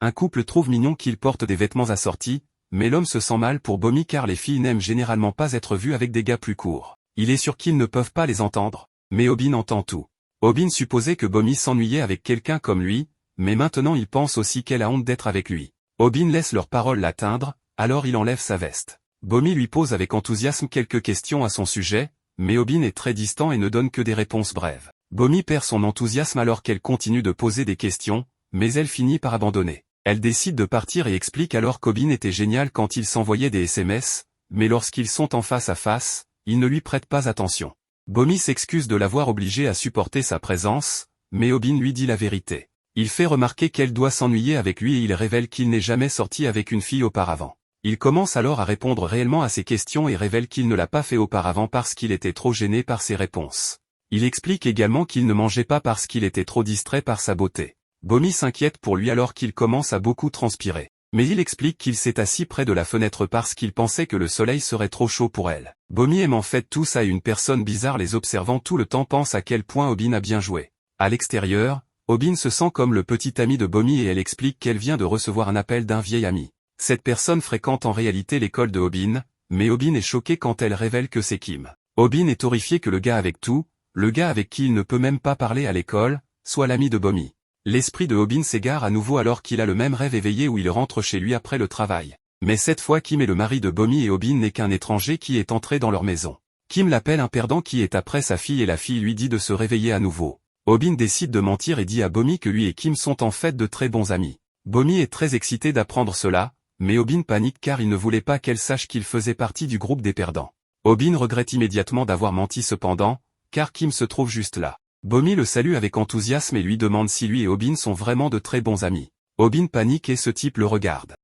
un couple trouve mignon qu'il porte des vêtements assortis, mais l'homme se sent mal pour Bomi car les filles n'aiment généralement pas être vues avec des gars plus courts. Il est sûr qu'ils ne peuvent pas les entendre, mais Obin entend tout. Obin supposait que Bomi s'ennuyait avec quelqu'un comme lui, mais maintenant il pense aussi qu'elle a honte d'être avec lui. Obin laisse leurs paroles l'atteindre, alors il enlève sa veste. Bomi lui pose avec enthousiasme quelques questions à son sujet, mais Obin est très distant et ne donne que des réponses brèves. Bomi perd son enthousiasme alors qu'elle continue de poser des questions, mais elle finit par abandonner. Elle décide de partir et explique alors qu'Obin était génial quand il s'envoyait des SMS, mais lorsqu'ils sont en face à face, il ne lui prête pas attention. Bomi s'excuse de l'avoir obligé à supporter sa présence, mais Obin lui dit la vérité. Il fait remarquer qu'elle doit s'ennuyer avec lui et il révèle qu'il n'est jamais sorti avec une fille auparavant. Il commence alors à répondre réellement à ses questions et révèle qu'il ne l'a pas fait auparavant parce qu'il était trop gêné par ses réponses. Il explique également qu'il ne mangeait pas parce qu'il était trop distrait par sa beauté. Bomi s'inquiète pour lui alors qu'il commence à beaucoup transpirer. Mais il explique qu'il s'est assis près de la fenêtre parce qu'il pensait que le soleil serait trop chaud pour elle. Bomi aime en fait tout ça et une personne bizarre les observant tout le temps pense à quel point Obin a bien joué. À l'extérieur, Obin se sent comme le petit ami de Bomi et elle explique qu'elle vient de recevoir un appel d'un vieil ami. Cette personne fréquente en réalité l'école de Obin, mais Obin est choqué quand elle révèle que c'est Kim. Obin est horrifié que le gars avec tout, le gars avec qui il ne peut même pas parler à l'école, soit l'ami de Bomi. L'esprit de Obin s'égare à nouveau alors qu'il a le même rêve éveillé où il rentre chez lui après le travail. Mais cette fois Kim est le mari de Bomi et Obin n'est qu'un étranger qui est entré dans leur maison. Kim l'appelle un perdant qui est après sa fille et la fille lui dit de se réveiller à nouveau. Obin décide de mentir et dit à Bomi que lui et Kim sont en fait de très bons amis. Bomi est très excité d'apprendre cela, mais Obin panique car il ne voulait pas qu'elle sache qu'il faisait partie du groupe des perdants. Obin regrette immédiatement d'avoir menti cependant, car Kim se trouve juste là. Bomi le salue avec enthousiasme et lui demande si lui et Obin sont vraiment de très bons amis. Obin panique et ce type le regarde.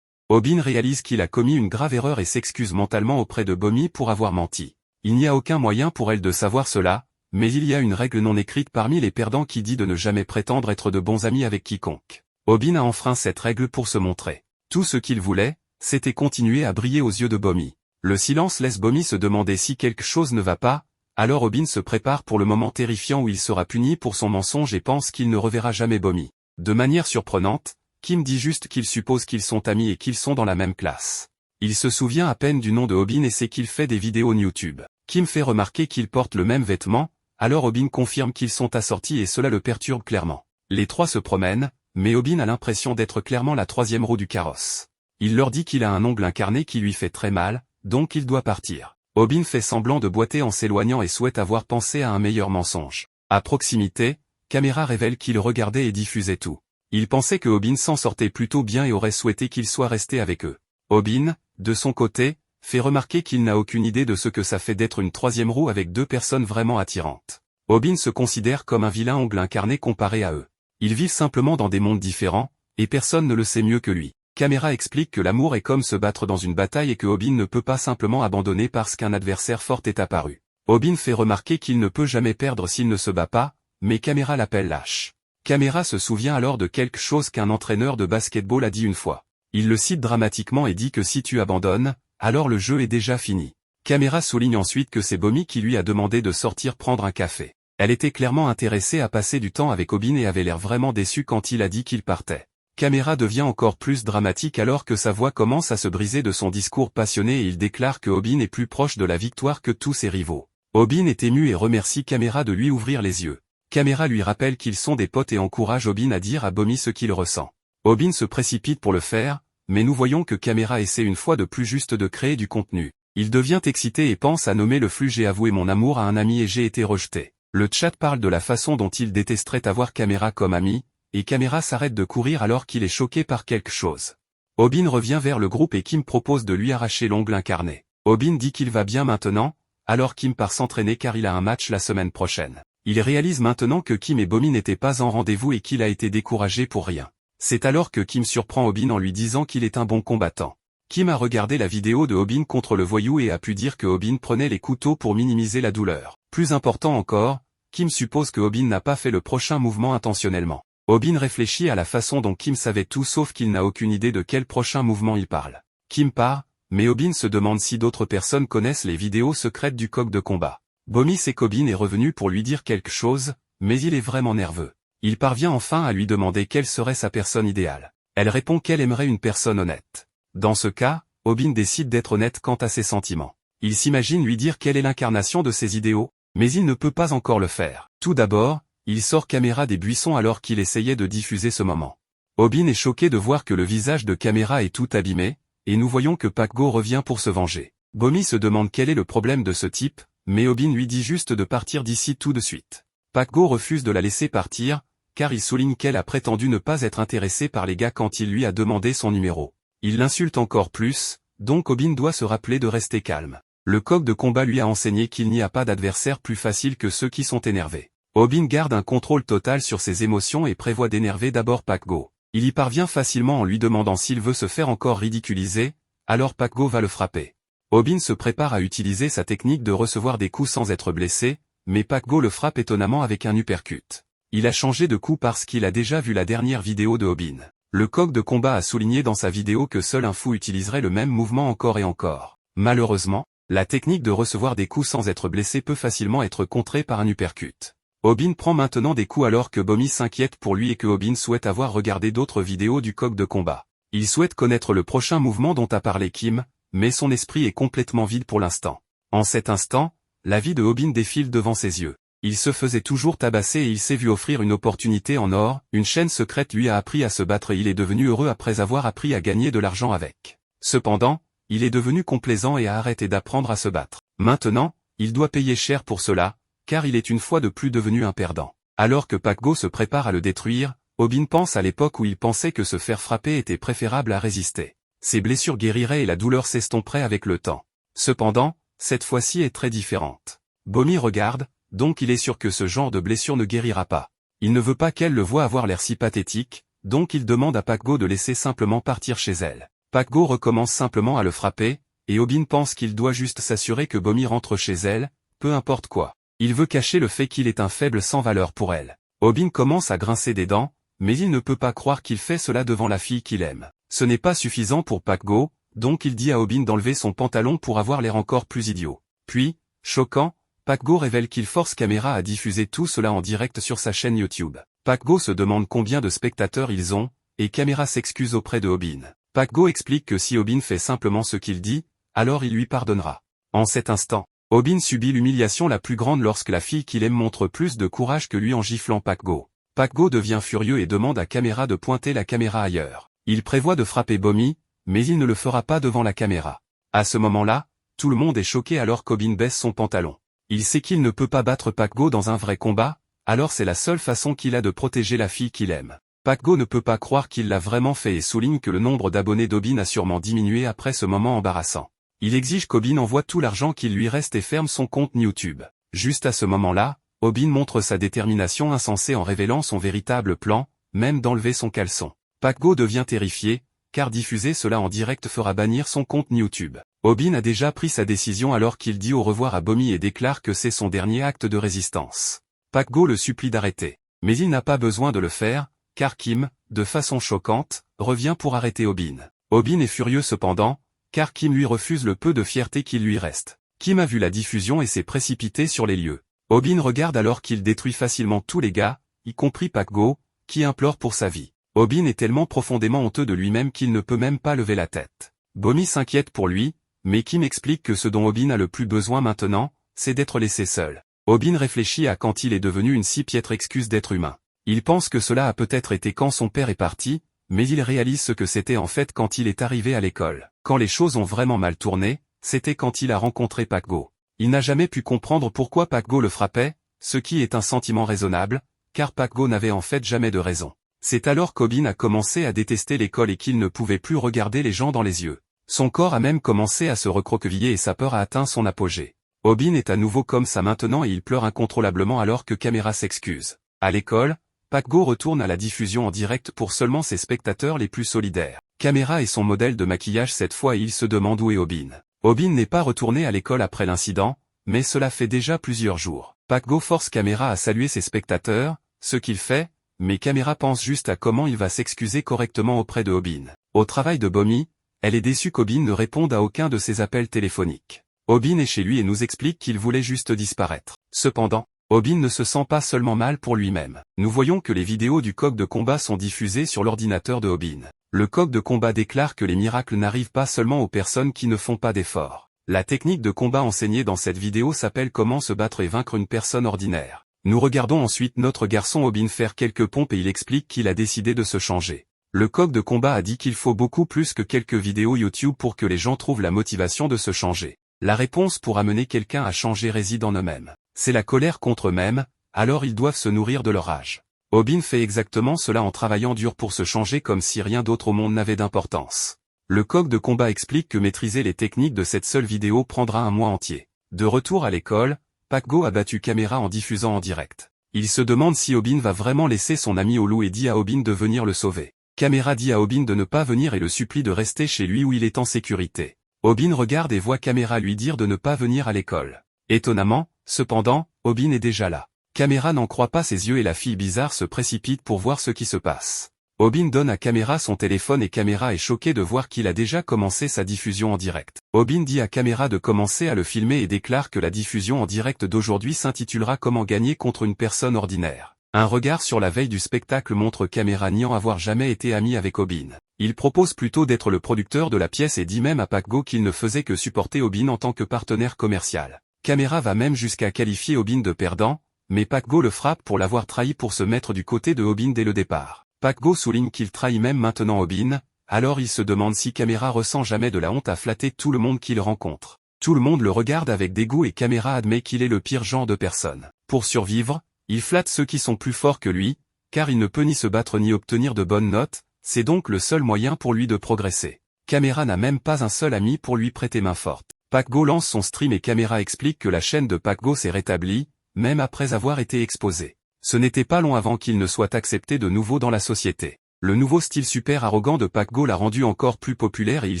Obin réalise qu'il a commis une grave erreur et s'excuse mentalement auprès de Bomi pour avoir menti. Il n'y a aucun moyen pour elle de savoir cela, mais il y a une règle non écrite parmi les perdants qui dit de ne jamais prétendre être de bons amis avec quiconque. Obin a enfreint cette règle pour se montrer. Tout ce qu'il voulait, c'était continuer à briller aux yeux de Bomi. Le silence laisse Bomi se demander si quelque chose ne va pas, alors Obin se prépare pour le moment terrifiant où il sera puni pour son mensonge et pense qu'il ne reverra jamais Bomi. De manière surprenante, Kim dit juste qu'il suppose qu'ils sont amis et qu'ils sont dans la même classe. Il se souvient à peine du nom de Obin et sait qu'il fait des vidéos YouTube. Kim fait remarquer qu'ils portent le même vêtement, alors Obin confirme qu'ils sont assortis et cela le perturbe clairement. Les trois se promènent, mais Obin a l'impression d'être clairement la troisième roue du carrosse. Il leur dit qu'il a un ongle incarné qui lui fait très mal, donc il doit partir. Obin fait semblant de boiter en s'éloignant et souhaite avoir pensé à un meilleur mensonge. À proximité, Caméra révèle qu'il regardait et diffusait tout. Il pensait que Obin s'en sortait plutôt bien et aurait souhaité qu'il soit resté avec eux. Obin, de son côté, fait remarquer qu'il n'a aucune idée de ce que ça fait d'être une troisième roue avec deux personnes vraiment attirantes. Obin se considère comme un vilain ongle incarné comparé à eux. Ils vivent simplement dans des mondes différents, et personne ne le sait mieux que lui. Caméra explique que l'amour est comme se battre dans une bataille et que Obin ne peut pas simplement abandonner parce qu'un adversaire fort est apparu. Obin fait remarquer qu'il ne peut jamais perdre s'il ne se bat pas, mais Caméra l'appelle lâche. Caméra se souvient alors de quelque chose qu'un entraîneur de basketball a dit une fois. Il le cite dramatiquement et dit que si tu abandonnes, alors le jeu est déjà fini. Caméra souligne ensuite que c'est Bomi qui lui a demandé de sortir prendre un café. Elle était clairement intéressée à passer du temps avec Obin et avait l'air vraiment déçue quand il a dit qu'il partait. Caméra devient encore plus dramatique alors que sa voix commence à se briser de son discours passionné et il déclare que Obin est plus proche de la victoire que tous ses rivaux. Obin est ému et remercie Caméra de lui ouvrir les yeux. Caméra lui rappelle qu'ils sont des potes et encourage Obin à dire à Bomi ce qu'il ressent. Obin se précipite pour le faire, mais nous voyons que Caméra essaie une fois de plus juste de créer du contenu. Il devient excité et pense à nommer le flux. J'ai avoué mon amour à un ami et j'ai été rejeté. Le chat parle de la façon dont il détesterait avoir Caméra comme ami, et Caméra s'arrête de courir alors qu'il est choqué par quelque chose. Obin revient vers le groupe et Kim propose de lui arracher l'ongle incarné. Obin dit qu'il va bien maintenant, alors Kim part s'entraîner car il a un match la semaine prochaine. Il réalise maintenant que Kim et Bomi n'étaient pas en rendez-vous et qu'il a été découragé pour rien. C'est alors que Kim surprend Obin en lui disant qu'il est un bon combattant. Kim a regardé la vidéo de Obin contre le voyou et a pu dire que Obin prenait les couteaux pour minimiser la douleur. Plus important encore, Kim suppose que Obin n'a pas fait le prochain mouvement intentionnellement. Obin réfléchit à la façon dont Kim savait tout sauf qu'il n'a aucune idée de quel prochain mouvement il parle. Kim part, mais Obin se demande si d'autres personnes connaissent les vidéos secrètes du coq de combat. Bomi sait qu'Obin est revenu pour lui dire quelque chose, mais il est vraiment nerveux. Il parvient enfin à lui demander quelle serait sa personne idéale. Elle répond qu'elle aimerait une personne honnête. Dans ce cas, Obin décide d'être honnête quant à ses sentiments. Il s'imagine lui dire quelle est l'incarnation de ses idéaux, mais il ne peut pas encore le faire. Tout d'abord, il sort Caméra des buissons alors qu'il essayait de diffuser ce moment. Obin est choqué de voir que le visage de Caméra est tout abîmé, et nous voyons que Pac Go revient pour se venger. Bomi se demande quel est le problème de ce type, mais Obin lui dit juste de partir d'ici tout de suite. Pac Go refuse de la laisser partir, car il souligne qu'elle a prétendu ne pas être intéressée par les gars quand il lui a demandé son numéro. Il l'insulte encore plus, donc Obin doit se rappeler de rester calme. Le coq de combat lui a enseigné qu'il n'y a pas d'adversaire plus facile que ceux qui sont énervés. Obin garde un contrôle total sur ses émotions et prévoit d'énerver d'abord Pac Go. Il y parvient facilement en lui demandant s'il veut se faire encore ridiculiser, alors Pac Go va le frapper. Obin se prépare à utiliser sa technique de recevoir des coups sans être blessé, mais Pac Go le frappe étonnamment avec un uppercut. Il a changé de coup parce qu'il a déjà vu la dernière vidéo de Obin. Le coq de combat a souligné dans sa vidéo que seul un fou utiliserait le même mouvement encore et encore. Malheureusement, la technique de recevoir des coups sans être blessé peut facilement être contrée par un uppercut. Obin prend maintenant des coups alors que Bomi s'inquiète pour lui et que Obin souhaite avoir regardé d'autres vidéos du coq de combat. Il souhaite connaître le prochain mouvement dont a parlé Kim, mais son esprit est complètement vide pour l'instant. En cet instant, la vie de Obin défile devant ses yeux. Il se faisait toujours tabasser et il s'est vu offrir une opportunité en or, une chaîne secrète lui a appris à se battre et il est devenu heureux après avoir appris à gagner de l'argent avec. Cependant, il est devenu complaisant et a arrêté d'apprendre à se battre. Maintenant, il doit payer cher pour cela, car il est une fois de plus devenu un perdant. Alors que Pac Go se prépare à le détruire, Obin pense à l'époque où il pensait que se faire frapper était préférable à résister. Ses blessures guériraient et la douleur s'estomperait avec le temps. Cependant, cette fois-ci est très différente. Bomi regarde, donc il est sûr que ce genre de blessure ne guérira pas. Il ne veut pas qu'elle le voie avoir l'air si pathétique, donc il demande à Pac Go de laisser simplement partir chez elle. Pac Go recommence simplement à le frapper, et Obin pense qu'il doit juste s'assurer que Bomi rentre chez elle, peu importe quoi. Il veut cacher le fait qu'il est un faible sans valeur pour elle. Obin commence à grincer des dents, mais il ne peut pas croire qu'il fait cela devant la fille qu'il aime. Ce n'est pas suffisant pour Pac Go, donc il dit à Obin d'enlever son pantalon pour avoir l'air encore plus idiot. Puis, choquant, Pac Go révèle qu'il force Caméra à diffuser tout cela en direct sur sa chaîne YouTube. Pac Go se demande combien de spectateurs ils ont, et Caméra s'excuse auprès de Obin. Pac Go explique que si Obin fait simplement ce qu'il dit, alors il lui pardonnera. En cet instant, Obin subit l'humiliation la plus grande lorsque la fille qu'il aime montre plus de courage que lui en giflant Pac Go. Pac Go devient furieux et demande à Caméra de pointer la caméra ailleurs. Il prévoit de frapper Bomi, mais il ne le fera pas devant la caméra. À ce moment-là, tout le monde est choqué alors qu'Obin baisse son pantalon. Il sait qu'il ne peut pas battre Pac Go dans un vrai combat, alors c'est la seule façon qu'il a de protéger la fille qu'il aime. Pac Go ne peut pas croire qu'il l'a vraiment fait et souligne que le nombre d'abonnés d'Obin a sûrement diminué après ce moment embarrassant. Il exige qu'Obin envoie tout l'argent qu'il lui reste et ferme son compte YouTube. Juste à ce moment-là, Obin montre sa détermination insensée en révélant son véritable plan, même d'enlever son caleçon. Pac Go devient terrifié, car diffuser cela en direct fera bannir son compte YouTube. Obin a déjà pris sa décision alors qu'il dit au revoir à Bomi et déclare que c'est son dernier acte de résistance. Pac Go le supplie d'arrêter. Mais il n'a pas besoin de le faire, car Kim, de façon choquante, revient pour arrêter Obin. Obin est furieux cependant, car Kim lui refuse le peu de fierté qu'il lui reste. Kim a vu la diffusion et s'est précipité sur les lieux. Obin regarde alors qu'il détruit facilement tous les gars, y compris Pac Go, qui implore pour sa vie. Obin est tellement profondément honteux de lui-même qu'il ne peut même pas lever la tête. Bomi s'inquiète pour lui, mais Kim explique que ce dont Obin a le plus besoin maintenant, c'est d'être laissé seul. Obin réfléchit à quand il est devenu une si piètre excuse d'être humain. Il pense que cela a peut-être été quand son père est parti, mais il réalise ce que c'était en fait quand il est arrivé à l'école. Quand les choses ont vraiment mal tourné, c'était quand il a rencontré Pac Go. Il n'a jamais pu comprendre pourquoi Pac Go le frappait, ce qui est un sentiment raisonnable, car Pac Go n'avait en fait jamais de raison. C'est alors qu'Obin a commencé à détester l'école et qu'il ne pouvait plus regarder les gens dans les yeux. Son corps a même commencé à se recroqueviller et sa peur a atteint son apogée. Obin est à nouveau comme ça maintenant et il pleure incontrôlablement alors que Caméra s'excuse. À l'école, Pac Go retourne à la diffusion en direct pour seulement ses spectateurs les plus solidaires. Caméra est son modèle de maquillage cette fois et il se demande où est Obin. Obin n'est pas retourné à l'école après l'incident, mais cela fait déjà plusieurs jours. Pac Go force Caméra à saluer ses spectateurs, ce qu'il fait, mais Caméra pense juste à comment il va s'excuser correctement auprès de Obin. Au travail de Bomi, elle est déçue qu'Obin ne réponde à aucun de ses appels téléphoniques. Obin est chez lui et nous explique qu'il voulait juste disparaître. Cependant, Obin ne se sent pas seulement mal pour lui-même. Nous voyons que les vidéos du coq de combat sont diffusées sur l'ordinateur de Obin. Le coq de combat déclare que les miracles n'arrivent pas seulement aux personnes qui ne font pas d'efforts. La technique de combat enseignée dans cette vidéo s'appelle comment se battre et vaincre une personne ordinaire. Nous regardons ensuite notre garçon Obin faire quelques pompes et il explique qu'il a décidé de se changer. Le coq de combat a dit qu'il faut beaucoup plus que quelques vidéos YouTube pour que les gens trouvent la motivation de se changer. La réponse pour amener quelqu'un à changer réside en eux-mêmes. C'est la colère contre eux-mêmes, alors ils doivent se nourrir de leur rage. Obin fait exactement cela en travaillant dur pour se changer comme si rien d'autre au monde n'avait d'importance. Le coq de combat explique que maîtriser les techniques de cette seule vidéo prendra un mois entier. De retour à l'école, Pac-Go a battu Caméra en diffusant en direct. Il se demande si Obin va vraiment laisser son ami au loup et dit à Obin de venir le sauver. Caméra dit à Obin de ne pas venir et le supplie de rester chez lui où il est en sécurité. Obin regarde et voit Caméra lui dire de ne pas venir à l'école. Étonnamment, cependant, Obin est déjà là. Caméra n'en croit pas ses yeux et la fille bizarre se précipite pour voir ce qui se passe. Obin donne à Caméra son téléphone et Caméra est choqué de voir qu'il a déjà commencé sa diffusion en direct. Obin dit à Caméra de commencer à le filmer et déclare que la diffusion en direct d'aujourd'hui s'intitulera Comment gagner contre une personne ordinaire. Un regard sur la veille du spectacle montre Caméra niant avoir jamais été ami avec Obin. Il propose plutôt d'être le producteur de la pièce et dit même à Pac-Go qu'il ne faisait que supporter Obin en tant que partenaire commercial. Caméra va même jusqu'à qualifier Obin de perdant, mais Pac-Go le frappe pour l'avoir trahi pour se mettre du côté de Obin dès le départ. Pac-Go souligne qu'il trahit même maintenant Obin, alors il se demande si Caméra ressent jamais de la honte à flatter tout le monde qu'il rencontre. Tout le monde le regarde avec dégoût et Caméra admet qu'il est le pire genre de personne. Pour survivre, il flatte ceux qui sont plus forts que lui, car il ne peut ni se battre ni obtenir de bonnes notes, c'est donc le seul moyen pour lui de progresser. Caméra n'a même pas un seul ami pour lui prêter main forte. Pac-Go lance son stream et Caméra explique que la chaîne de Pac-Go s'est rétablie, même après avoir été exposée. Ce n'était pas long avant qu'il ne soit accepté de nouveau dans la société. Le nouveau style super arrogant de Pac-Go l'a rendu encore plus populaire et il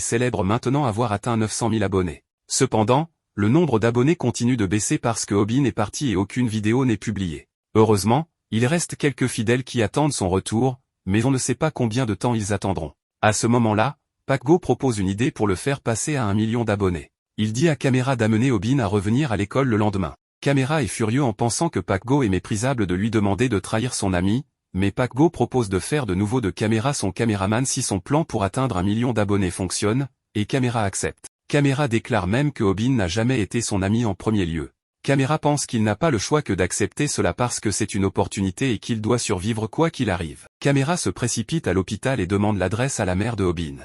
célèbre maintenant avoir atteint 900 000 abonnés. Cependant, le nombre d'abonnés continue de baisser parce que Obin est parti et aucune vidéo n'est publiée. Heureusement, il reste quelques fidèles qui attendent son retour, mais on ne sait pas combien de temps ils attendront. À ce moment-là, Pac-Go propose une idée pour le faire passer à 1 million d'abonnés. Il dit à Caméra d'amener Obin à revenir à l'école le lendemain. Caméra est furieux en pensant que Pac-Go est méprisable de lui demander de trahir son ami, mais Pac-Go propose de faire de nouveau de Caméra son caméraman si son plan pour atteindre 1 million d'abonnés fonctionne, et Caméra accepte. Caméra déclare même que Obin n'a jamais été son ami en premier lieu. Caméra pense qu'il n'a pas le choix que d'accepter cela parce que c'est une opportunité et qu'il doit survivre quoi qu'il arrive. Caméra se précipite à l'hôpital et demande l'adresse à la mère de Obin.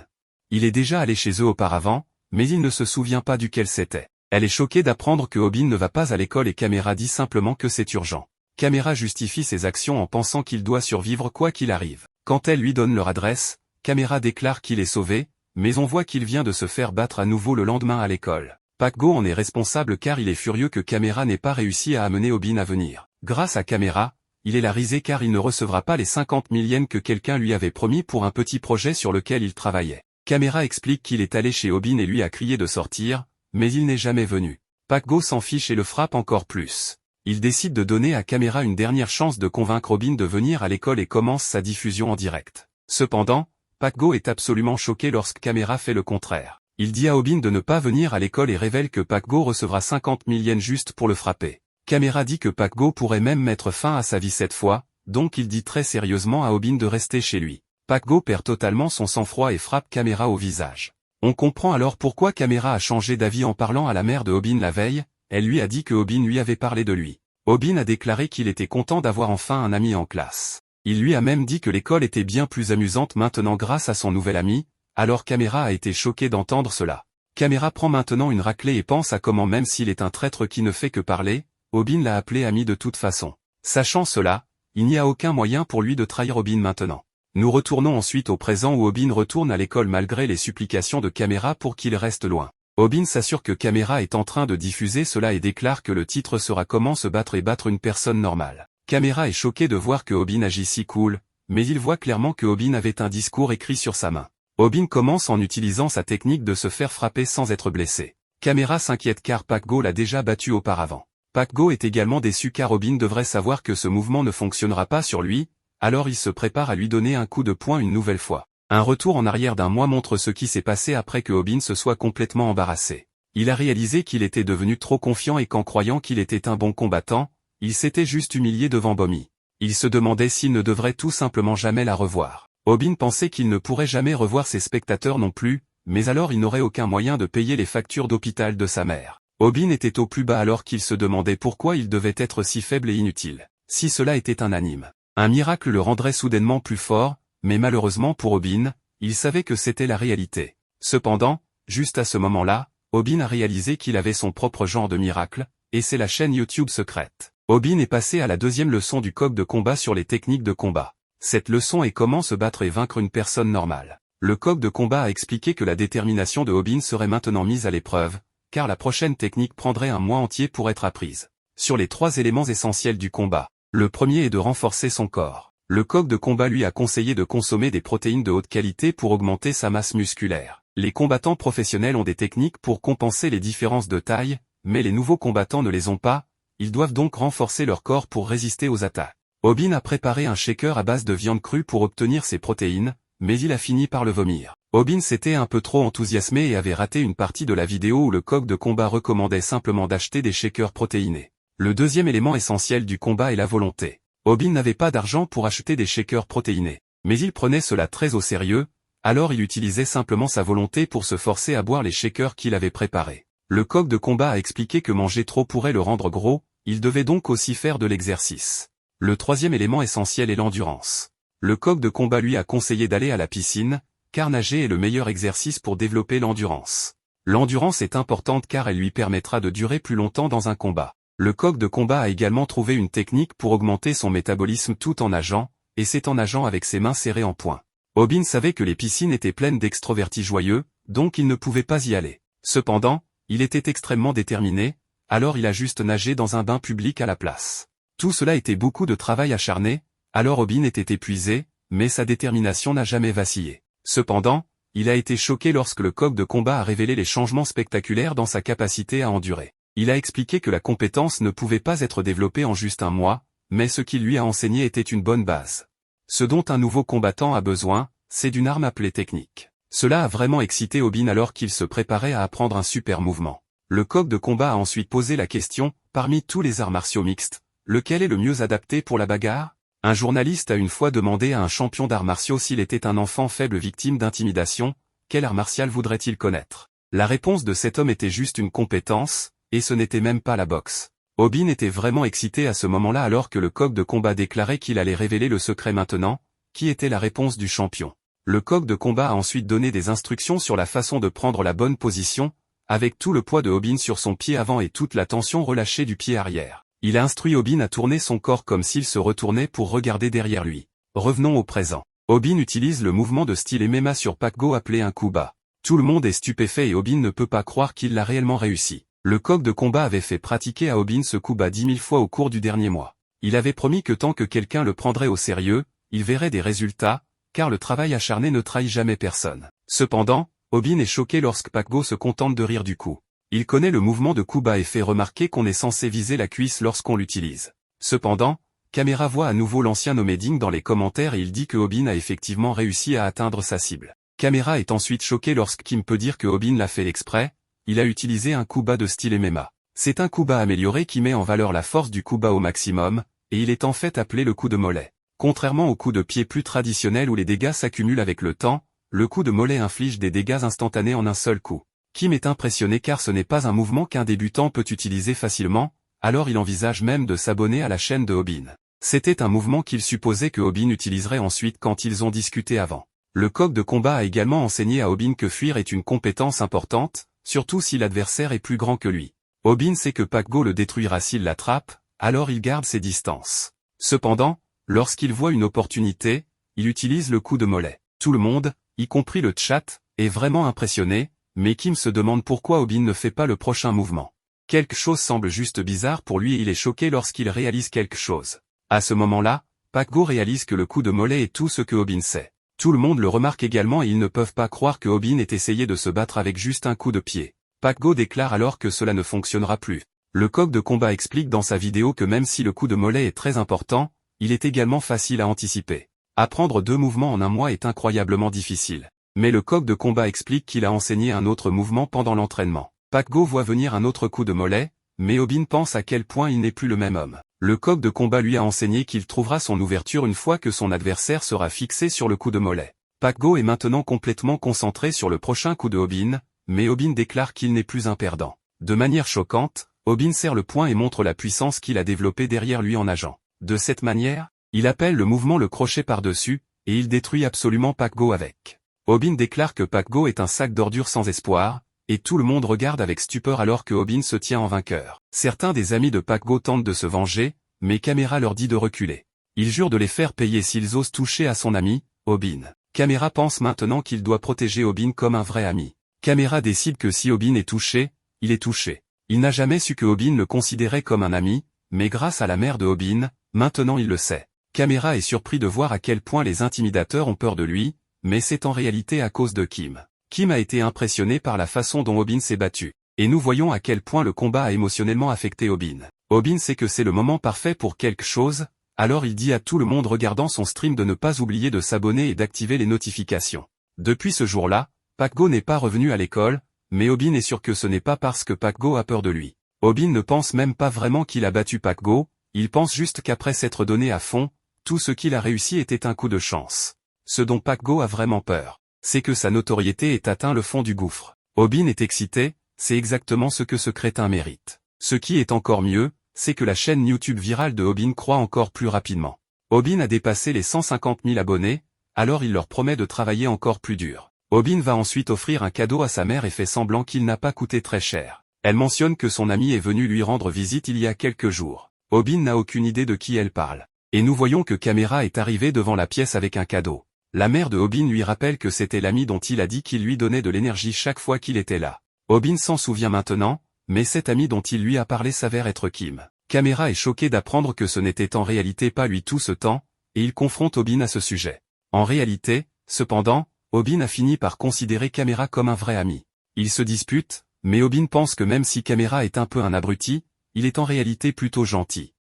Il est déjà allé chez eux auparavant, mais il ne se souvient pas duquel c'était. Elle est choquée d'apprendre que Obin ne va pas à l'école et Caméra dit simplement que c'est urgent. Caméra justifie ses actions en pensant qu'il doit survivre quoi qu'il arrive. Quand elle lui donne leur adresse, Caméra déclare qu'il est sauvé, mais on voit qu'il vient de se faire battre à nouveau le lendemain à l'école. Pac-Go en est responsable car il est furieux que Caméra n'ait pas réussi à amener Obin à venir. Grâce à Caméra, il est la risée car il ne recevra pas les 50 000 yens que quelqu'un lui avait promis pour un petit projet sur lequel il travaillait. Caméra explique qu'il est allé chez Obin et lui a crié de sortir, mais il n'est jamais venu. Pac-Go s'en fiche et le frappe encore plus. Il décide de donner à Caméra une dernière chance de convaincre Obin de venir à l'école et commence sa diffusion en direct. Cependant, Pac-Go est absolument choqué lorsque Caméra fait le contraire. Il dit à Obin de ne pas venir à l'école et révèle que Pac-Go recevra 50 000 yens juste pour le frapper. Caméra dit que Pac-Go pourrait même mettre fin à sa vie cette fois, donc il dit très sérieusement à Obin de rester chez lui. Pac-Go perd totalement son sang-froid et frappe Caméra au visage. On comprend alors pourquoi Caméra a changé d'avis en parlant à la mère de Obin la veille, elle lui a dit que Obin lui avait parlé de lui. Obin a déclaré qu'il était content d'avoir enfin un ami en classe. Il lui a même dit que l'école était bien plus amusante maintenant grâce à son nouvel ami, alors Caméra a été choqué d'entendre cela. Caméra prend maintenant une raclée et pense à comment même s'il est un traître qui ne fait que parler, Obin l'a appelé ami de toute façon. Sachant cela, il n'y a aucun moyen pour lui de trahir Obin maintenant. Nous retournons ensuite au présent où Obin retourne à l'école malgré les supplications de Caméra pour qu'il reste loin. Obin s'assure que Caméra est en train de diffuser cela et déclare que le titre sera Comment se battre et battre une personne normale. Caméra est choqué de voir que Obin agit si cool, mais il voit clairement que Obin avait un discours écrit sur sa main. Obin commence en utilisant sa technique de se faire frapper sans être blessé. Caméra s'inquiète car Pac-Go l'a déjà battu auparavant. Pac-Go est également déçu car Obin devrait savoir que ce mouvement ne fonctionnera pas sur lui, alors il se prépare à lui donner un coup de poing une nouvelle fois. Un retour en arrière d'un mois montre ce qui s'est passé après que Aubin se soit complètement embarrassé. Il a réalisé qu'il était devenu trop confiant et qu'en croyant qu'il était un bon combattant, il s'était juste humilié devant Bomi. Il se demandait s'il ne devrait tout simplement jamais la revoir. Aubin pensait qu'il ne pourrait jamais revoir ses spectateurs non plus, mais alors il n'aurait aucun moyen de payer les factures d'hôpital de sa mère. Aubin était au plus bas alors qu'il se demandait pourquoi il devait être si faible et inutile. Si cela était un anime, un miracle le rendrait soudainement plus fort, mais malheureusement pour Aubin, il savait que c'était la réalité. Cependant, juste à ce moment-là, Aubin a réalisé qu'il avait son propre genre de miracle, et c'est la chaîne YouTube secrète. Aubin est passé à la deuxième leçon du coq de combat sur les techniques de combat. Cette leçon est comment se battre et vaincre une personne normale. Le coq de combat a expliqué que la détermination de Aubin serait maintenant mise à l'épreuve, car la prochaine technique prendrait un mois entier pour être apprise. Sur les 3 éléments essentiels du combat, le premier est de renforcer son corps. Le coq de combat lui a conseillé de consommer des protéines de haute qualité pour augmenter sa masse musculaire. Les combattants professionnels ont des techniques pour compenser les différences de taille, mais les nouveaux combattants ne les ont pas, ils doivent donc renforcer leur corps pour résister aux attaques. Aubin a préparé un shaker à base de viande crue pour obtenir ses protéines, mais il a fini par le vomir. Aubin s'était un peu trop enthousiasmé et avait raté une partie de la vidéo où le coq de combat recommandait simplement d'acheter des shakers protéinés. Le deuxième élément essentiel du combat est la volonté. Aubin n'avait pas d'argent pour acheter des shakers protéinés, mais il prenait cela très au sérieux, alors il utilisait simplement sa volonté pour se forcer à boire les shakers qu'il avait préparés. Le coq de combat a expliqué que manger trop pourrait le rendre gros, il devait donc aussi faire de l'exercice. Le troisième élément essentiel est l'endurance. Le coq de combat lui a conseillé d'aller à la piscine, car nager est le meilleur exercice pour développer l'endurance. L'endurance est importante car elle lui permettra de durer plus longtemps dans un combat. Le coq de combat a également trouvé une technique pour augmenter son métabolisme tout en nageant, et c'est en nageant avec ses mains serrées en poing. Aubin savait que les piscines étaient pleines d'extrovertis joyeux, donc il ne pouvait pas y aller. Cependant, il était extrêmement déterminé, alors il a juste nagé dans un bain public à la place. Tout cela était beaucoup de travail acharné, alors Aubin était épuisé, mais sa détermination n'a jamais vacillé. Cependant, il a été choqué lorsque le coq de combat a révélé les changements spectaculaires dans sa capacité à endurer. Il a expliqué que la compétence ne pouvait pas être développée en juste un mois, mais ce qu'il lui a enseigné était une bonne base. Ce dont un nouveau combattant a besoin, c'est d'une arme appelée technique. Cela a vraiment excité Aubin alors qu'il se préparait à apprendre un super mouvement. Le coq de combat a ensuite posé la question, parmi tous les arts martiaux mixtes, lequel est le mieux adapté pour la bagarre? Un journaliste a une fois demandé à un champion d'arts martiaux s'il était un enfant faible victime d'intimidation, quel art martial voudrait-il connaître? La réponse de cet homme était juste une compétence, et ce n'était même pas la boxe. Aubin était vraiment excité à ce moment-là alors que le coq de combat déclarait qu'il allait révéler le secret maintenant, qui était la réponse du champion. Le coq de combat a ensuite donné des instructions sur la façon de prendre la bonne position, avec tout le poids de Aubin sur son pied avant et toute la tension relâchée du pied arrière. Il a instruit Aubin à tourner son corps comme s'il se retournait pour regarder derrière lui. Revenons au présent. Aubin utilise le mouvement de style MMA sur Pakgo appelé un coup bas. Tout le monde est stupéfait et Aubin ne peut pas croire qu'il l'a réellement réussi. Le coq de combat avait fait pratiquer à Aubin ce coup bas 10 000 fois au cours du dernier mois. Il avait promis que tant que quelqu'un le prendrait au sérieux, il verrait des résultats, car le travail acharné ne trahit jamais personne. Cependant, Aubin est choqué lorsque Pakgo se contente de rire du coup. Il connaît le mouvement de coup bas et fait remarquer qu'on est censé viser la cuisse lorsqu'on l'utilise. Cependant, Caméra voit à nouveau l'ancien nommé Ding dans les commentaires et il dit que Aubin a effectivement réussi à atteindre sa cible. Caméra est ensuite choqué lorsque Kim peut dire que Aubin l'a fait exprès, il a utilisé un coup bas de style MMA. C'est un coup bas amélioré qui met en valeur la force du coup bas au maximum, et il est en fait appelé le coup de mollet. Contrairement au coup de pied plus traditionnel où les dégâts s'accumulent avec le temps, le coup de mollet inflige des dégâts instantanés en un seul coup. Kim est impressionné car ce n'est pas un mouvement qu'un débutant peut utiliser facilement, alors il envisage même de s'abonner à la chaîne de Aubin. C'était un mouvement qu'il supposait que Aubin utiliserait ensuite quand ils ont discuté avant. Le coq de combat a également enseigné à Aubin que fuir est une compétence importante, surtout si l'adversaire est plus grand que lui. Aubin sait que Pakgo le détruira s'il l'attrape, alors il garde ses distances. Cependant, lorsqu'il voit une opportunité, il utilise le coup de mollet. Tout le monde, y compris le chat, est vraiment impressionné, mais Kim se demande pourquoi Aubin ne fait pas le prochain mouvement. Quelque chose semble juste bizarre pour lui et il est choqué lorsqu'il réalise quelque chose. À ce moment-là, Pakgo réalise que le coup de mollet est tout ce que Aubin sait. Tout le monde le remarque également et ils ne peuvent pas croire que Aubin ait essayé de se battre avec juste un coup de pied. Pakgo déclare alors que cela ne fonctionnera plus. Le coq de combat explique dans sa vidéo que même si le coup de mollet est très important, il est également facile à anticiper. Apprendre 2 mouvements en un mois est incroyablement difficile. Mais le coq de combat explique qu'il a enseigné un autre mouvement pendant l'entraînement. Pac Go voit venir un autre coup de mollet, mais Obin pense à quel point il n'est plus le même homme. Le coq de combat lui a enseigné qu'il trouvera son ouverture une fois que son adversaire sera fixé sur le coup de mollet. Pac Go est maintenant complètement concentré sur le prochain coup de Obin, mais Obin déclare qu'il n'est plus un perdant. De manière choquante, Obin serre le poing et montre la puissance qu'il a développée derrière lui en nageant. De cette manière, il appelle le mouvement le crochet par-dessus, et il détruit absolument Pac Go avec. Obin déclare que Pac Go est un sac d'ordures sans espoir, et tout le monde regarde avec stupeur alors que Obin se tient en vainqueur. Certains des amis de Pac Go tentent de se venger, mais Camera leur dit de reculer. Il jure de les faire payer s'ils osent toucher à son ami, Obin. Camera pense maintenant qu'il doit protéger Obin comme un vrai ami. Camera décide que si Obin est touché, il est touché. Il n'a jamais su que Obin le considérait comme un ami, mais grâce à la mère de Obin, maintenant il le sait. Camera est surpris de voir à quel point les intimidateurs ont peur de lui, mais c'est en réalité à cause de Kim. Kim a été impressionné par la façon dont Obin s'est battu. Et nous voyons à quel point le combat a émotionnellement affecté Obin. Obin sait que c'est le moment parfait pour quelque chose, alors il dit à tout le monde regardant son stream de ne pas oublier de s'abonner et d'activer les notifications. Depuis ce jour-là, Pac Go n'est pas revenu à l'école, mais Obin est sûr que ce n'est pas parce que Pac Go a peur de lui. Obin ne pense même pas vraiment qu'il a battu Pac Go, il pense juste qu'après s'être donné à fond, tout ce qu'il a réussi était un coup de chance. Ce dont Pac Go a vraiment peur, c'est que sa notoriété ait atteint le fond du gouffre. Obin est excité, c'est exactement ce que ce crétin mérite. Ce qui est encore mieux, c'est que la chaîne YouTube virale de Obin croît encore plus rapidement. Obin a dépassé les 150 000 abonnés, alors il leur promet de travailler encore plus dur. Obin va ensuite offrir un cadeau à sa mère et fait semblant qu'il n'a pas coûté très cher. Elle mentionne que son ami est venu lui rendre visite il y a quelques jours. Obin n'a aucune idée de qui elle parle. Et nous voyons que Camera est arrivé devant la pièce avec un cadeau. La mère de Obin lui rappelle que c'était l'ami dont il a dit qu'il lui donnait de l'énergie chaque fois qu'il était là. Obin s'en souvient maintenant, mais cet ami dont il lui a parlé s'avère être Kim. Camera est choqué d'apprendre que ce n'était en réalité pas lui tout ce temps, et il confronte Obin à ce sujet. En réalité, cependant, Obin a fini par considérer Camera comme un vrai ami. Ils se disputent, mais Obin pense que même si Camera est un peu un abruti, il est en réalité plutôt gentil.